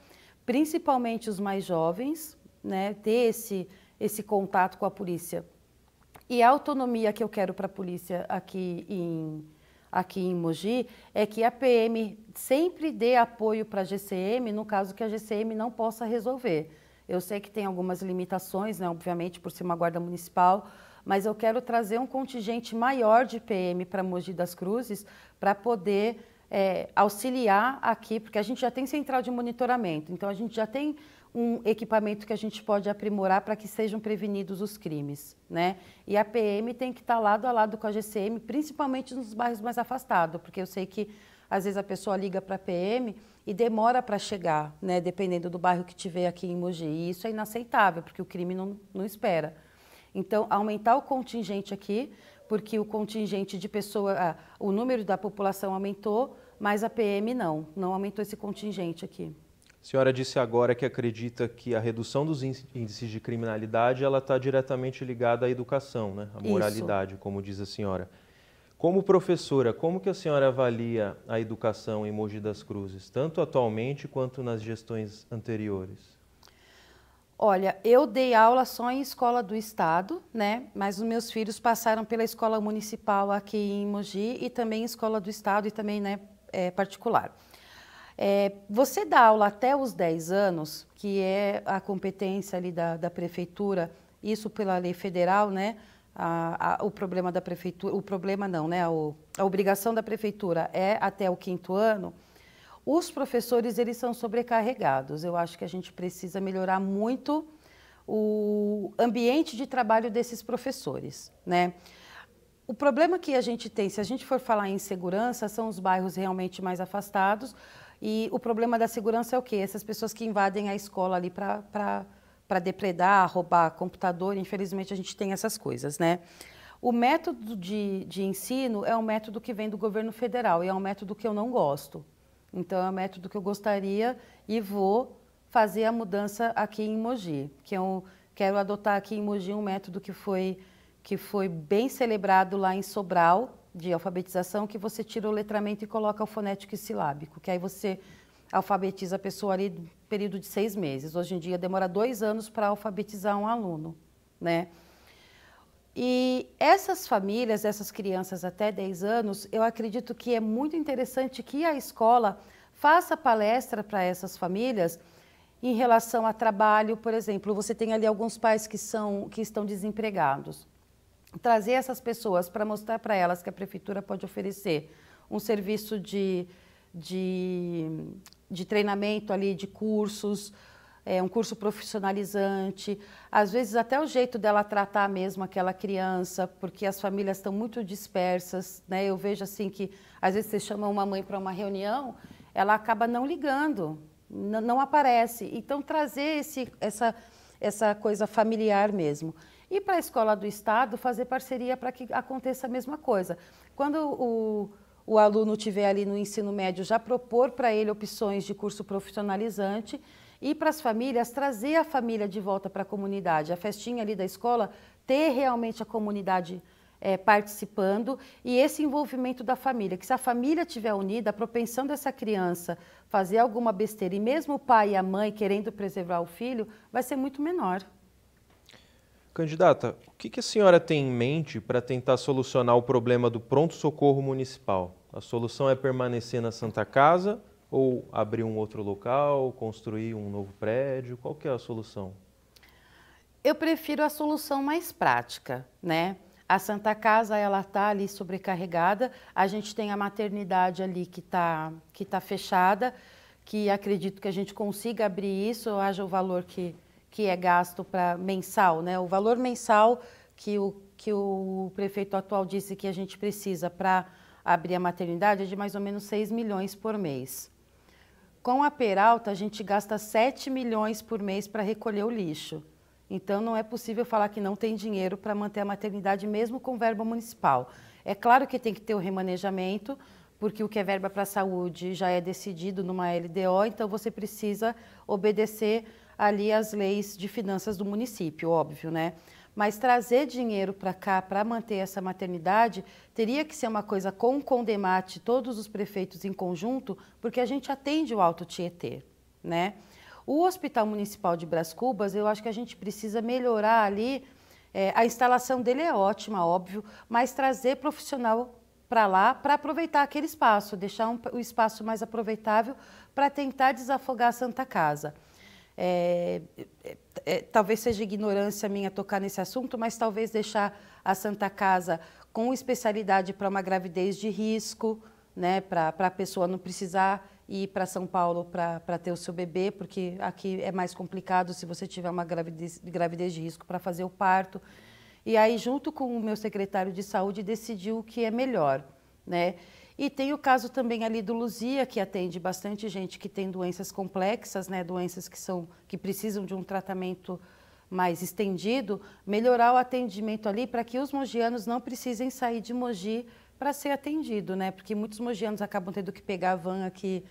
principalmente os mais jovens, né? Ter esse contato com a polícia. E a autonomia que eu quero para a polícia aqui em Mogi é que a PM sempre dê apoio para a GCM, no caso que a GCM não possa resolver. Eu sei que tem algumas limitações, né, obviamente, por ser uma guarda municipal, mas eu quero trazer um contingente maior de PM para Mogi das Cruzes para poder auxiliar aqui, porque a gente já tem central de monitoramento, então a gente já tem um equipamento que a gente pode aprimorar para que sejam prevenidos os crimes, né? E a PM tem que estar lado a lado com a GCM, principalmente nos bairros mais afastados, porque eu sei que às vezes a pessoa liga para a PM e demora para chegar, né? Dependendo do bairro que tiver aqui em Mogi. E isso é inaceitável, porque o crime não espera. Então, aumentar o contingente aqui, porque o contingente de pessoa, o número da população aumentou, mas a PM não aumentou esse contingente aqui. A senhora disse agora que acredita que a redução dos índices de criminalidade ela está diretamente ligada à educação, né? À moralidade, isso, como diz a senhora. Como professora, como que a senhora avalia a educação em Mogi das Cruzes, tanto atualmente quanto nas gestões anteriores? Olha, eu dei aula só em escola do estado, né? Mas os meus filhos passaram pela escola municipal aqui em Mogi e também escola do estado e também, né, particular. Você dá aula até os 10 anos, que é a competência ali da prefeitura, isso pela lei federal, né? O problema da prefeitura, o problema não, né? A obrigação da prefeitura é até o 5º ano. Os professores, eles são sobrecarregados. Eu acho que a gente precisa melhorar muito o ambiente de trabalho desses professores, né? O problema que a gente tem, se a gente for falar em segurança, são os bairros realmente mais afastados. E o problema da segurança é o quê? Essas pessoas que invadem a escola ali para depredar, roubar computador, infelizmente a gente tem essas coisas, né? O método de ensino é um método que vem do governo federal e é um método que eu não gosto. Então, é um método que eu gostaria e vou fazer a mudança aqui em Mogi, que eu quero adotar aqui em Mogi um método que foi bem celebrado lá em Sobral, de alfabetização, que você tira o letramento e coloca o fonético e silábico, que aí você alfabetiza a pessoa ali no período de 6 meses. Hoje em dia demora 2 anos para alfabetizar um aluno, né? E essas famílias, essas crianças até 10 anos, eu acredito que é muito interessante que a escola faça palestra para essas famílias em relação a trabalho, por exemplo, você tem ali alguns pais que estão desempregados. Trazer essas pessoas para mostrar para elas que a prefeitura pode oferecer um serviço de treinamento ali, de cursos, um curso profissionalizante, às vezes até o jeito dela tratar mesmo aquela criança, porque as famílias estão muito dispersas, né? Eu vejo assim que às vezes você chama uma mãe para uma reunião, ela acaba não ligando, não aparece. Então trazer essa coisa familiar mesmo. E para a escola do estado fazer parceria para que aconteça a mesma coisa. Quando o aluno estiver ali no ensino médio, já propor para ele opções de curso profissionalizante e para as famílias, trazer a família de volta para a comunidade. A festinha ali da escola, ter realmente a comunidade participando e esse envolvimento da família, que se a família estiver unida, a propensão dessa criança fazer alguma besteira e mesmo o pai e a mãe querendo preservar o filho, vai ser muito menor. Candidata, o que a senhora tem em mente para tentar solucionar o problema do pronto-socorro municipal? A solução é permanecer na Santa Casa ou abrir um outro local, construir um novo prédio? Qual que é a solução? Eu prefiro a solução mais prática, né? A Santa Casa, ela está ali sobrecarregada. A gente tem a maternidade ali que tá fechada, que acredito que a gente consiga abrir isso, haja o valor que é gasto para mensal, né? O valor mensal que o prefeito atual disse que a gente precisa para abrir a maternidade é de mais ou menos 6 milhões por mês. Com a Peralta, a gente gasta 7 milhões por mês para recolher o lixo. Então, não é possível falar que não tem dinheiro para manter a maternidade, mesmo com verba municipal. É claro que tem que ter o remanejamento, porque o que é verba para a saúde já é decidido numa LDO, então você precisa obedecer ali às leis de finanças do município, óbvio, né? Mas trazer dinheiro para cá para manter essa maternidade teria que ser uma coisa com o Condemate, todos os prefeitos em conjunto, porque a gente atende o Alto Tietê, né? O Hospital Municipal de Brás Cubas, eu acho que a gente precisa melhorar ali, a instalação dele é ótima, óbvio, mas trazer profissional para lá para aproveitar aquele espaço, deixar o espaço mais aproveitável para tentar desafogar a Santa Casa. Talvez seja ignorância minha tocar nesse assunto, mas talvez deixar a Santa Casa com especialidade para uma gravidez de risco, né, para a pessoa não precisar ir para São Paulo para ter o seu bebê, porque aqui é mais complicado se você tiver uma gravidez de risco para fazer o parto. E aí, junto com o meu secretário de saúde, decidiu o que é melhor, né? E tem o caso também ali do Luzia, que atende bastante gente que tem doenças complexas, né, doenças que precisam de um tratamento mais estendido, melhorar o atendimento ali para que os mogianos não precisem sair de Mogi para ser atendido, né? Porque muitos mogianos acabam tendo que pegar a van aqui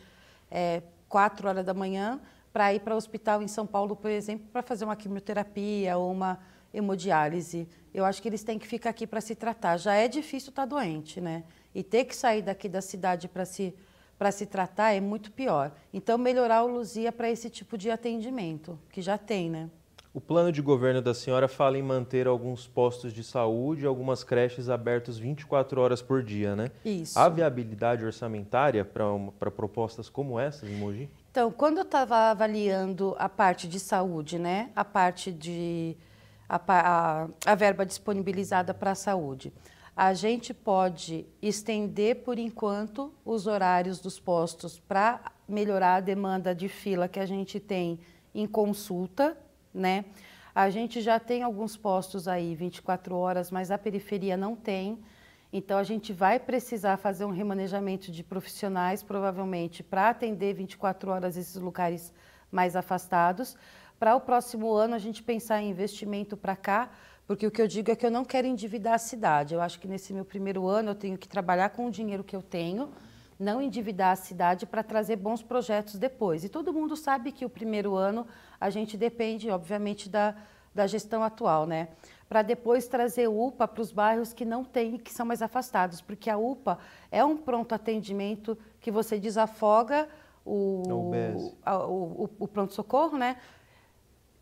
4 horas da manhã para ir para o hospital em São Paulo, por exemplo, para fazer uma quimioterapia ou uma hemodiálise. Eu acho que eles têm que ficar aqui para se tratar. Já é difícil estar doente, né? E ter que sair daqui da cidade para se tratar é muito pior. Então, melhorar o Luzia para esse tipo de atendimento, que já tem, né? O plano de governo da senhora fala em manter alguns postos de saúde e algumas creches abertos 24 horas por dia, né? Isso. Há viabilidade orçamentária para propostas como essas em Mogi? Então, quando eu estava avaliando a parte de saúde, né? A parte a verba disponibilizada para a saúde, a gente pode estender, por enquanto, os horários dos postos para melhorar a demanda de fila que a gente tem em consulta, né? A gente já tem alguns postos aí 24 horas, mas a periferia não tem. Então, a gente vai precisar fazer um remanejamento de profissionais, provavelmente, para atender 24 horas esses lugares mais afastados. Para o próximo ano, a gente pensar em investimento para cá, porque o que eu digo é que eu não quero endividar a cidade. Eu acho que nesse meu primeiro ano eu tenho que trabalhar com o dinheiro que eu tenho, não endividar a cidade para trazer bons projetos depois. E todo mundo sabe que o primeiro ano a gente depende, obviamente, da gestão atual, né? Para depois trazer UPA para os bairros que não têm, que são mais afastados, porque a UPA é um pronto atendimento que você desafoga o pronto-socorro, né?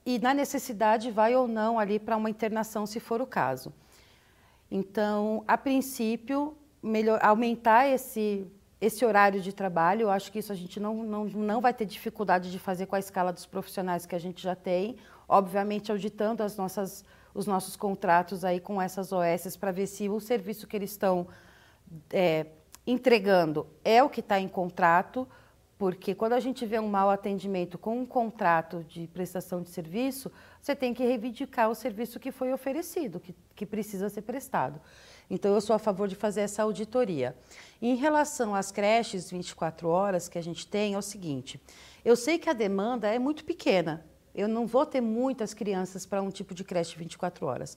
E na necessidade vai ou não ali para uma internação, se for o caso. Então, a princípio, aumentar esse horário de trabalho, eu acho que isso a gente não vai ter dificuldade de fazer com a escala dos profissionais que a gente já tem, obviamente auditando os nossos contratos aí com essas OS para ver se o serviço que eles estão entregando é o que está em contrato, porque quando a gente vê um mau atendimento com um contrato de prestação de serviço, você tem que reivindicar o serviço que foi oferecido, que precisa ser prestado. Então, eu sou a favor de fazer essa auditoria. Em relação às creches 24 horas que a gente tem, é o seguinte, eu sei que a demanda é muito pequena, eu não vou ter muitas crianças para um tipo de creche 24 horas.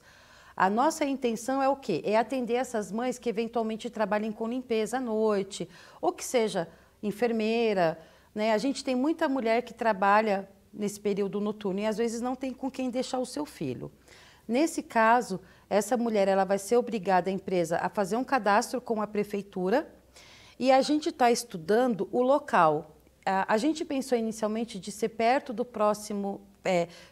A nossa intenção é o quê? É atender essas mães que eventualmente trabalhem com limpeza à noite, ou que seja enfermeira, né? A gente tem muita mulher que trabalha nesse período noturno e às vezes não tem com quem deixar o seu filho. Nesse caso, essa mulher ela vai ser obrigada, a empresa, a fazer um cadastro com a prefeitura e a gente está estudando o local. A gente pensou inicialmente de ser perto do próximo,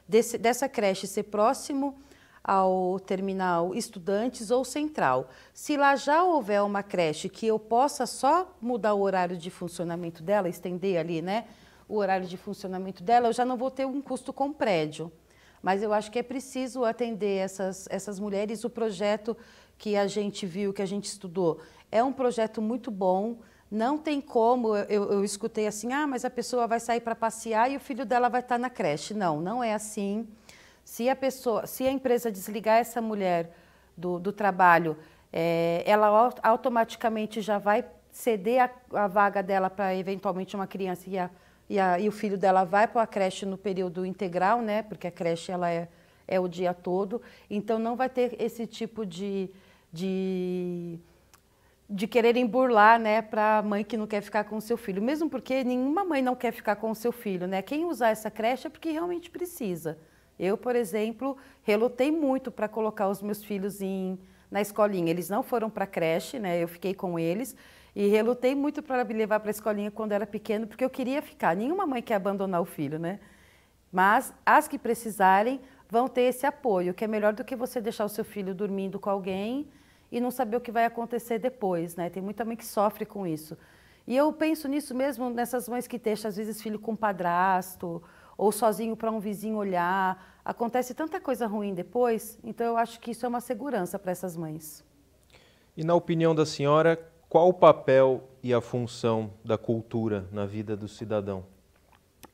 dessa creche ser próximo ao terminal Estudantes ou Central. Se lá já houver uma creche que eu possa só mudar o horário de funcionamento dela, estender ali, né, o horário de funcionamento dela, eu já não vou ter um custo com prédio. Mas eu acho que é preciso atender essas mulheres. O projeto que a gente viu, que a gente estudou, é um projeto muito bom. Não tem como, eu escutei assim, mas a pessoa vai sair para passear e o filho dela vai estar na creche. Não, não é assim. Se a empresa desligar essa mulher do trabalho, ela automaticamente já vai ceder a vaga dela para eventualmente uma criança e o filho dela vai para a creche no período integral, né? Porque a creche ela é o dia todo. Então não vai ter esse tipo de quererem burlar, né, para a mãe que não quer ficar com o seu filho. Mesmo porque nenhuma mãe não quer ficar com o seu filho, né? Quem usar essa creche é porque realmente precisa. Eu, por exemplo, relutei muito para colocar os meus filhos na escolinha. Eles não foram para a creche, né? Eu fiquei com eles e relutei muito para me levar para a escolinha quando era pequeno, porque eu queria ficar. Nenhuma mãe quer abandonar o filho, né? Mas as que precisarem vão ter esse apoio, que é melhor do que você deixar o seu filho dormindo com alguém e não saber o que vai acontecer depois, né? Tem muita mãe que sofre com isso. E eu penso nisso mesmo, nessas mães que deixam, às vezes, filho com padrasto ou sozinho para um vizinho olhar. Acontece tanta coisa ruim depois, então eu acho que isso é uma segurança para essas mães. E na opinião da senhora, qual o papel e a função da cultura na vida do cidadão?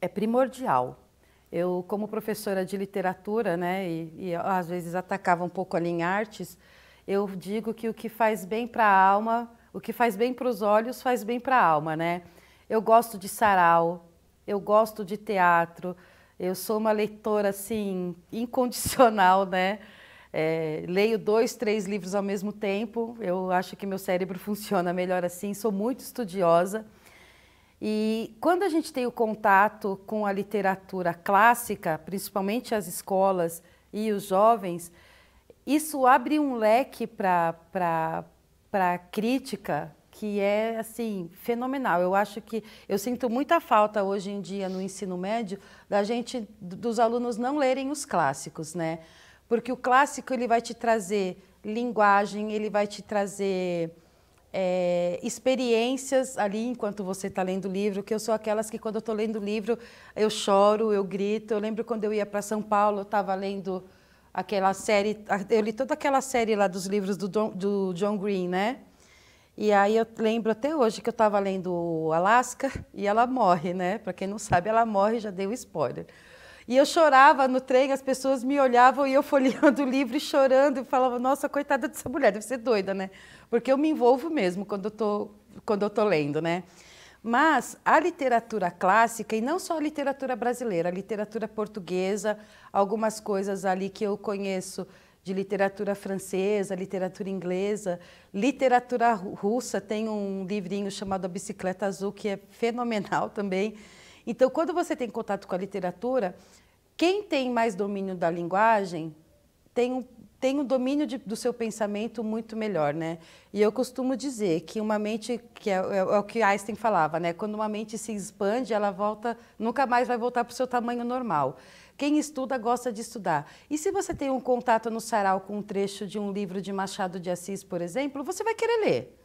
É primordial. Eu, como professora de literatura, né, e às vezes atacava um pouco ali em artes, eu digo que o que faz bem para a alma, o que faz bem para os olhos, faz bem para a alma, né? Eu gosto de sarau, eu gosto de teatro, eu sou uma leitora, assim, incondicional, né? Leio 2, 3 livros ao mesmo tempo, eu acho que meu cérebro funciona melhor assim, sou muito estudiosa. E quando a gente tem o contato com a literatura clássica, principalmente as escolas e os jovens, isso abre um leque para a crítica que é, assim, fenomenal. Eu acho que eu sinto muita falta hoje em dia no ensino médio dos alunos não lerem os clássicos, né? Porque o clássico ele vai te trazer linguagem, ele vai te trazer experiências ali enquanto você está lendo o livro, que eu sou aquelas que quando eu estou lendo o livro eu choro, eu grito. Eu lembro quando eu ia para São Paulo, eu estava lendo aquela série, eu li toda aquela série lá dos livros do John Green, né? E aí eu lembro até hoje que eu estava lendo Alaska e ela morre, né? Para quem não sabe, ela morre, já dei o spoiler. E eu chorava no trem, as pessoas me olhavam e eu folheando o livro e chorando e falava, nossa, coitada dessa mulher, deve ser doida, né? Porque eu me envolvo mesmo quando eu tô lendo, né? Mas a literatura clássica, e não só a literatura brasileira, a literatura portuguesa, algumas coisas ali que eu conheço de literatura francesa, literatura inglesa, literatura russa, tem um livrinho chamado A Bicicleta Azul, que é fenomenal também. Então, quando você tem contato com a literatura, quem tem mais domínio da linguagem tem um domínio do seu pensamento muito melhor, né? E eu costumo dizer que uma mente, que é o que Einstein falava, né? Quando uma mente se expande, ela nunca mais vai voltar para o seu tamanho normal. Quem estuda gosta de estudar. E se você tem um contato no sarau com um trecho de um livro de Machado de Assis, por exemplo, você vai querer ler.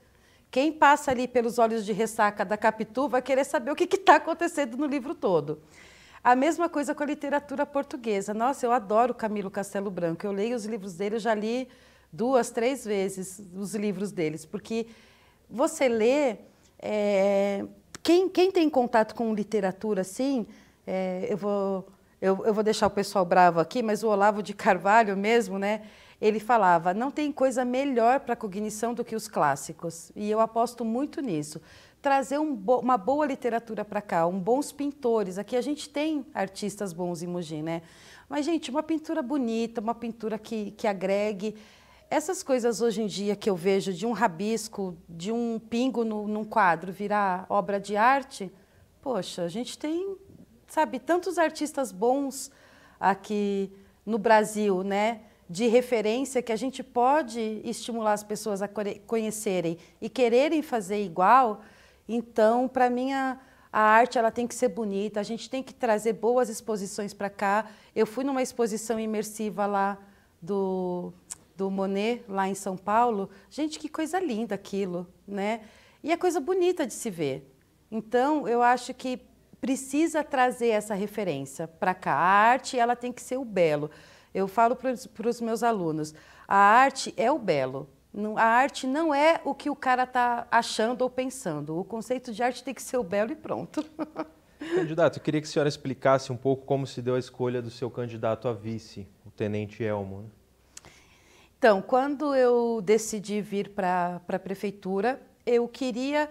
Quem passa ali pelos olhos de ressaca da Capitu vai querer saber o que está acontecendo no livro todo. A mesma coisa com a literatura portuguesa. Nossa, eu adoro Camilo Castelo Branco. Eu leio os livros dele, eu já li 2, 3 vezes os livros deles, porque você lê... Quem tem contato com literatura, assim, eu vou deixar o pessoal bravo aqui, mas o Olavo de Carvalho mesmo, né? Ele falava, não tem coisa melhor para a cognição do que os clássicos. E eu aposto muito nisso. Trazer uma boa literatura para cá, bons pintores. Aqui a gente tem artistas bons em Mogi, né? Mas, gente, uma pintura bonita, uma pintura que agregue. Essas coisas hoje em dia que eu vejo de um rabisco, de um pingo num quadro virar obra de arte, poxa, a gente tem, sabe, tantos artistas bons aqui no Brasil, né? De referência que a gente pode estimular as pessoas a conhecerem e quererem fazer igual. Então, para mim, a arte ela tem que ser bonita, a gente tem que trazer boas exposições para cá. Eu fui numa exposição imersiva lá do Monet, lá em São Paulo. Gente, que coisa linda aquilo, né? E é coisa bonita de se ver. Então, eu acho que precisa trazer essa referência para cá. A arte, ela tem que ser o belo. Eu falo para os meus alunos, a arte é o belo. A arte não é o que o cara está achando ou pensando. O conceito de arte tem que ser o belo e pronto. Candidato, eu queria que a senhora explicasse um pouco como se deu a escolha do seu candidato a vice, o Tenente Elmo. Então, quando eu decidi vir para a prefeitura, eu queria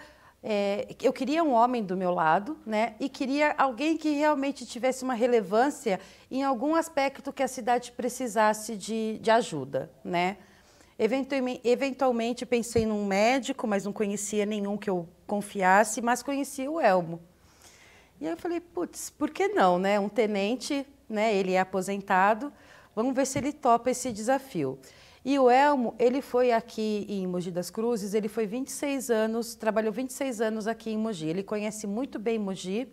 um homem do meu lado, né? E queria alguém que realmente tivesse uma relevância em algum aspecto que a cidade precisasse de ajuda, né? Eventualmente pensei num médico, mas não conhecia nenhum que eu confiasse, mas conhecia o Elmo. E aí eu falei, putz, por que não, né? Um tenente, né? Ele é aposentado, vamos ver se ele topa esse desafio. E o Elmo, ele foi aqui em Mogi das Cruzes, ele foi 26 anos, trabalhou 26 anos aqui em Mogi. Ele conhece muito bem Mogi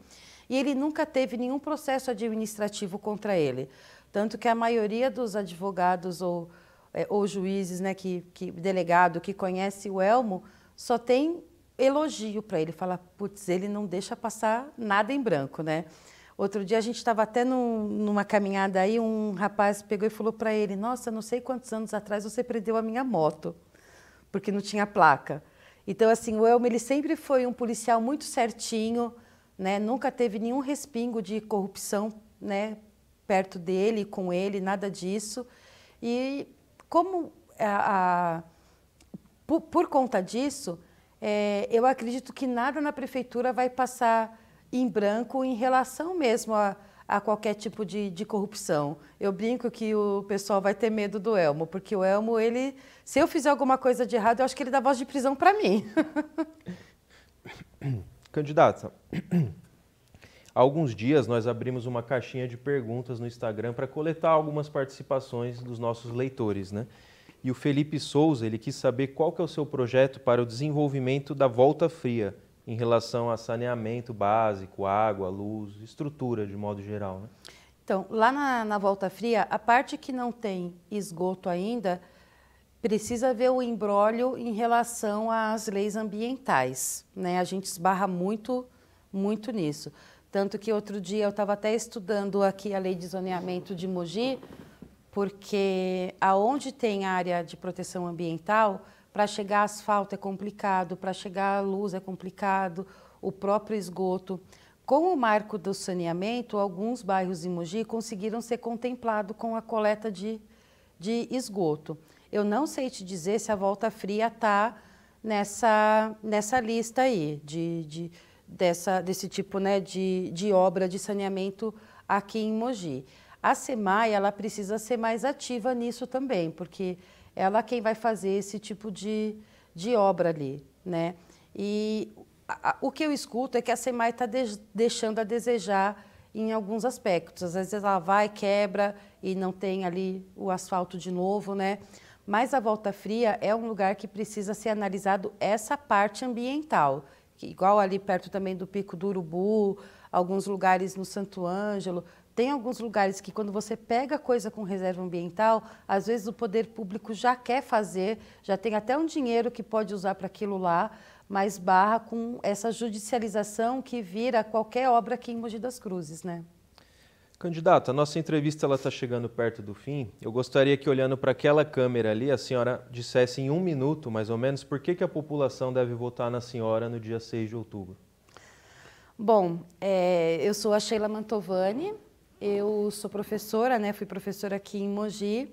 e ele nunca teve nenhum processo administrativo contra ele. Tanto que a maioria dos advogados ou juízes, né, delegado que conhece o Elmo, só tem elogio para ele. Fala, putz, ele não deixa passar nada em branco, né? Outro dia a gente estava até numa caminhada aí, um rapaz pegou e falou para ele, nossa, não sei quantos anos atrás você prendeu a minha moto, porque não tinha placa. Então, assim, o Elmo, ele sempre foi um policial muito certinho, né? Nunca teve nenhum respingo de corrupção, né? Perto dele, com ele, nada disso. E como por conta disso, eu acredito que nada na prefeitura vai passar em branco em relação mesmo a qualquer tipo de corrupção. Eu brinco que o pessoal vai ter medo do Elmo, porque o Elmo, se eu fizer alguma coisa de errado, eu acho que ele dá voz de prisão para mim. Candidata, há alguns dias nós abrimos uma caixinha de perguntas no Instagram para coletar algumas participações dos nossos leitores, né? E o Felipe Souza, ele quis saber qual que é o seu projeto para o desenvolvimento da Volta Fria, em relação a saneamento básico, água, luz, estrutura de modo geral, né? Então, lá na Volta Fria, a parte que não tem esgoto ainda, precisa ver o imbróglio em relação às leis ambientais, né? A gente esbarra muito nisso. Tanto que outro dia eu estava até estudando aqui a lei de zoneamento de Mogi, porque aonde tem área de proteção ambiental, para chegar asfalto é complicado, para chegar a luz é complicado, o próprio esgoto. Com o marco do saneamento, alguns bairros em Mogi conseguiram ser contemplados com a coleta de esgoto. Eu não sei te dizer se a Volta Fria está nessa lista aí, desse tipo, né, de obra de saneamento aqui em Mogi. A SEMAI, ela precisa ser mais ativa nisso também, porque ela é quem vai fazer esse tipo de obra ali, né? E o que eu escuto é que a SEMAI está deixando a desejar em alguns aspectos. Às vezes ela vai, quebra e não tem ali o asfalto de novo, né? Mas a Volta Fria é um lugar que precisa ser analisado essa parte ambiental, que, igual ali perto também do Pico do Urubu, alguns lugares no Santo Ângelo. Tem alguns lugares que quando você pega coisa com reserva ambiental, às vezes o poder público já quer fazer, já tem até um dinheiro que pode usar para aquilo lá, mas barra com essa judicialização que vira qualquer obra aqui em Mogi das Cruzes, né? Candidata, a nossa entrevista está chegando perto do fim. Eu gostaria que, olhando para aquela câmera ali, a senhora dissesse em 1 minuto, mais ou menos, por que a população deve votar na senhora no dia 6 de outubro. Bom, eu sou a Sheila Mantovani. Eu sou professora, né? Fui professora aqui em Mogi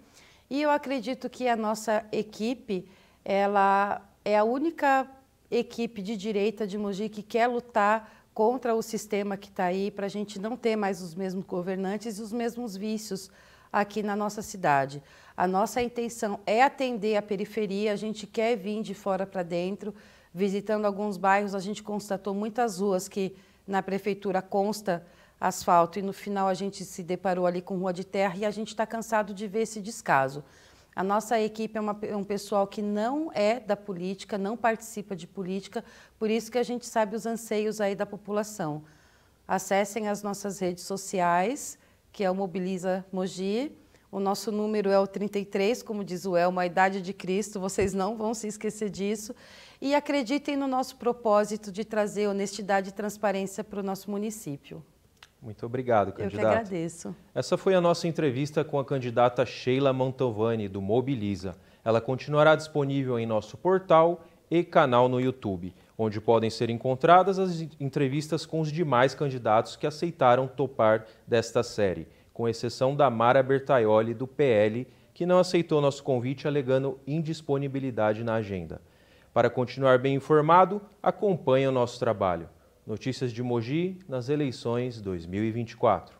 e eu acredito que a nossa equipe, ela é a única equipe de direita de Mogi que quer lutar contra o sistema que está aí, para a gente não ter mais os mesmos governantes e os mesmos vícios aqui na nossa cidade. A nossa intenção é atender a periferia, a gente quer vir de fora para dentro, visitando alguns bairros, a gente constatou muitas ruas que na prefeitura consta asfalto e no final a gente se deparou ali com rua de terra e a gente está cansado de ver esse descaso. A nossa equipe é um pessoal que não é da política, não participa de política, por isso que a gente sabe os anseios aí da população. Acessem as nossas redes sociais, que é o Mobiliza Mogi, O nosso número é o 33, como diz o Elmo, a idade de Cristo, vocês não vão se esquecer disso. E acreditem no nosso propósito de trazer honestidade e transparência para o nosso município. Muito obrigado, candidata. Eu que agradeço. Essa foi a nossa entrevista com a candidata Sheila Mantovani, do Mobiliza. Ela continuará disponível em nosso portal e canal no YouTube, onde podem ser encontradas as entrevistas com os demais candidatos que aceitaram topar desta série, com exceção da Mara Bertaioli, do PL, que não aceitou nosso convite alegando indisponibilidade na agenda. Para continuar bem informado, acompanhe o nosso trabalho. Notícias de Mogi nas eleições 2024.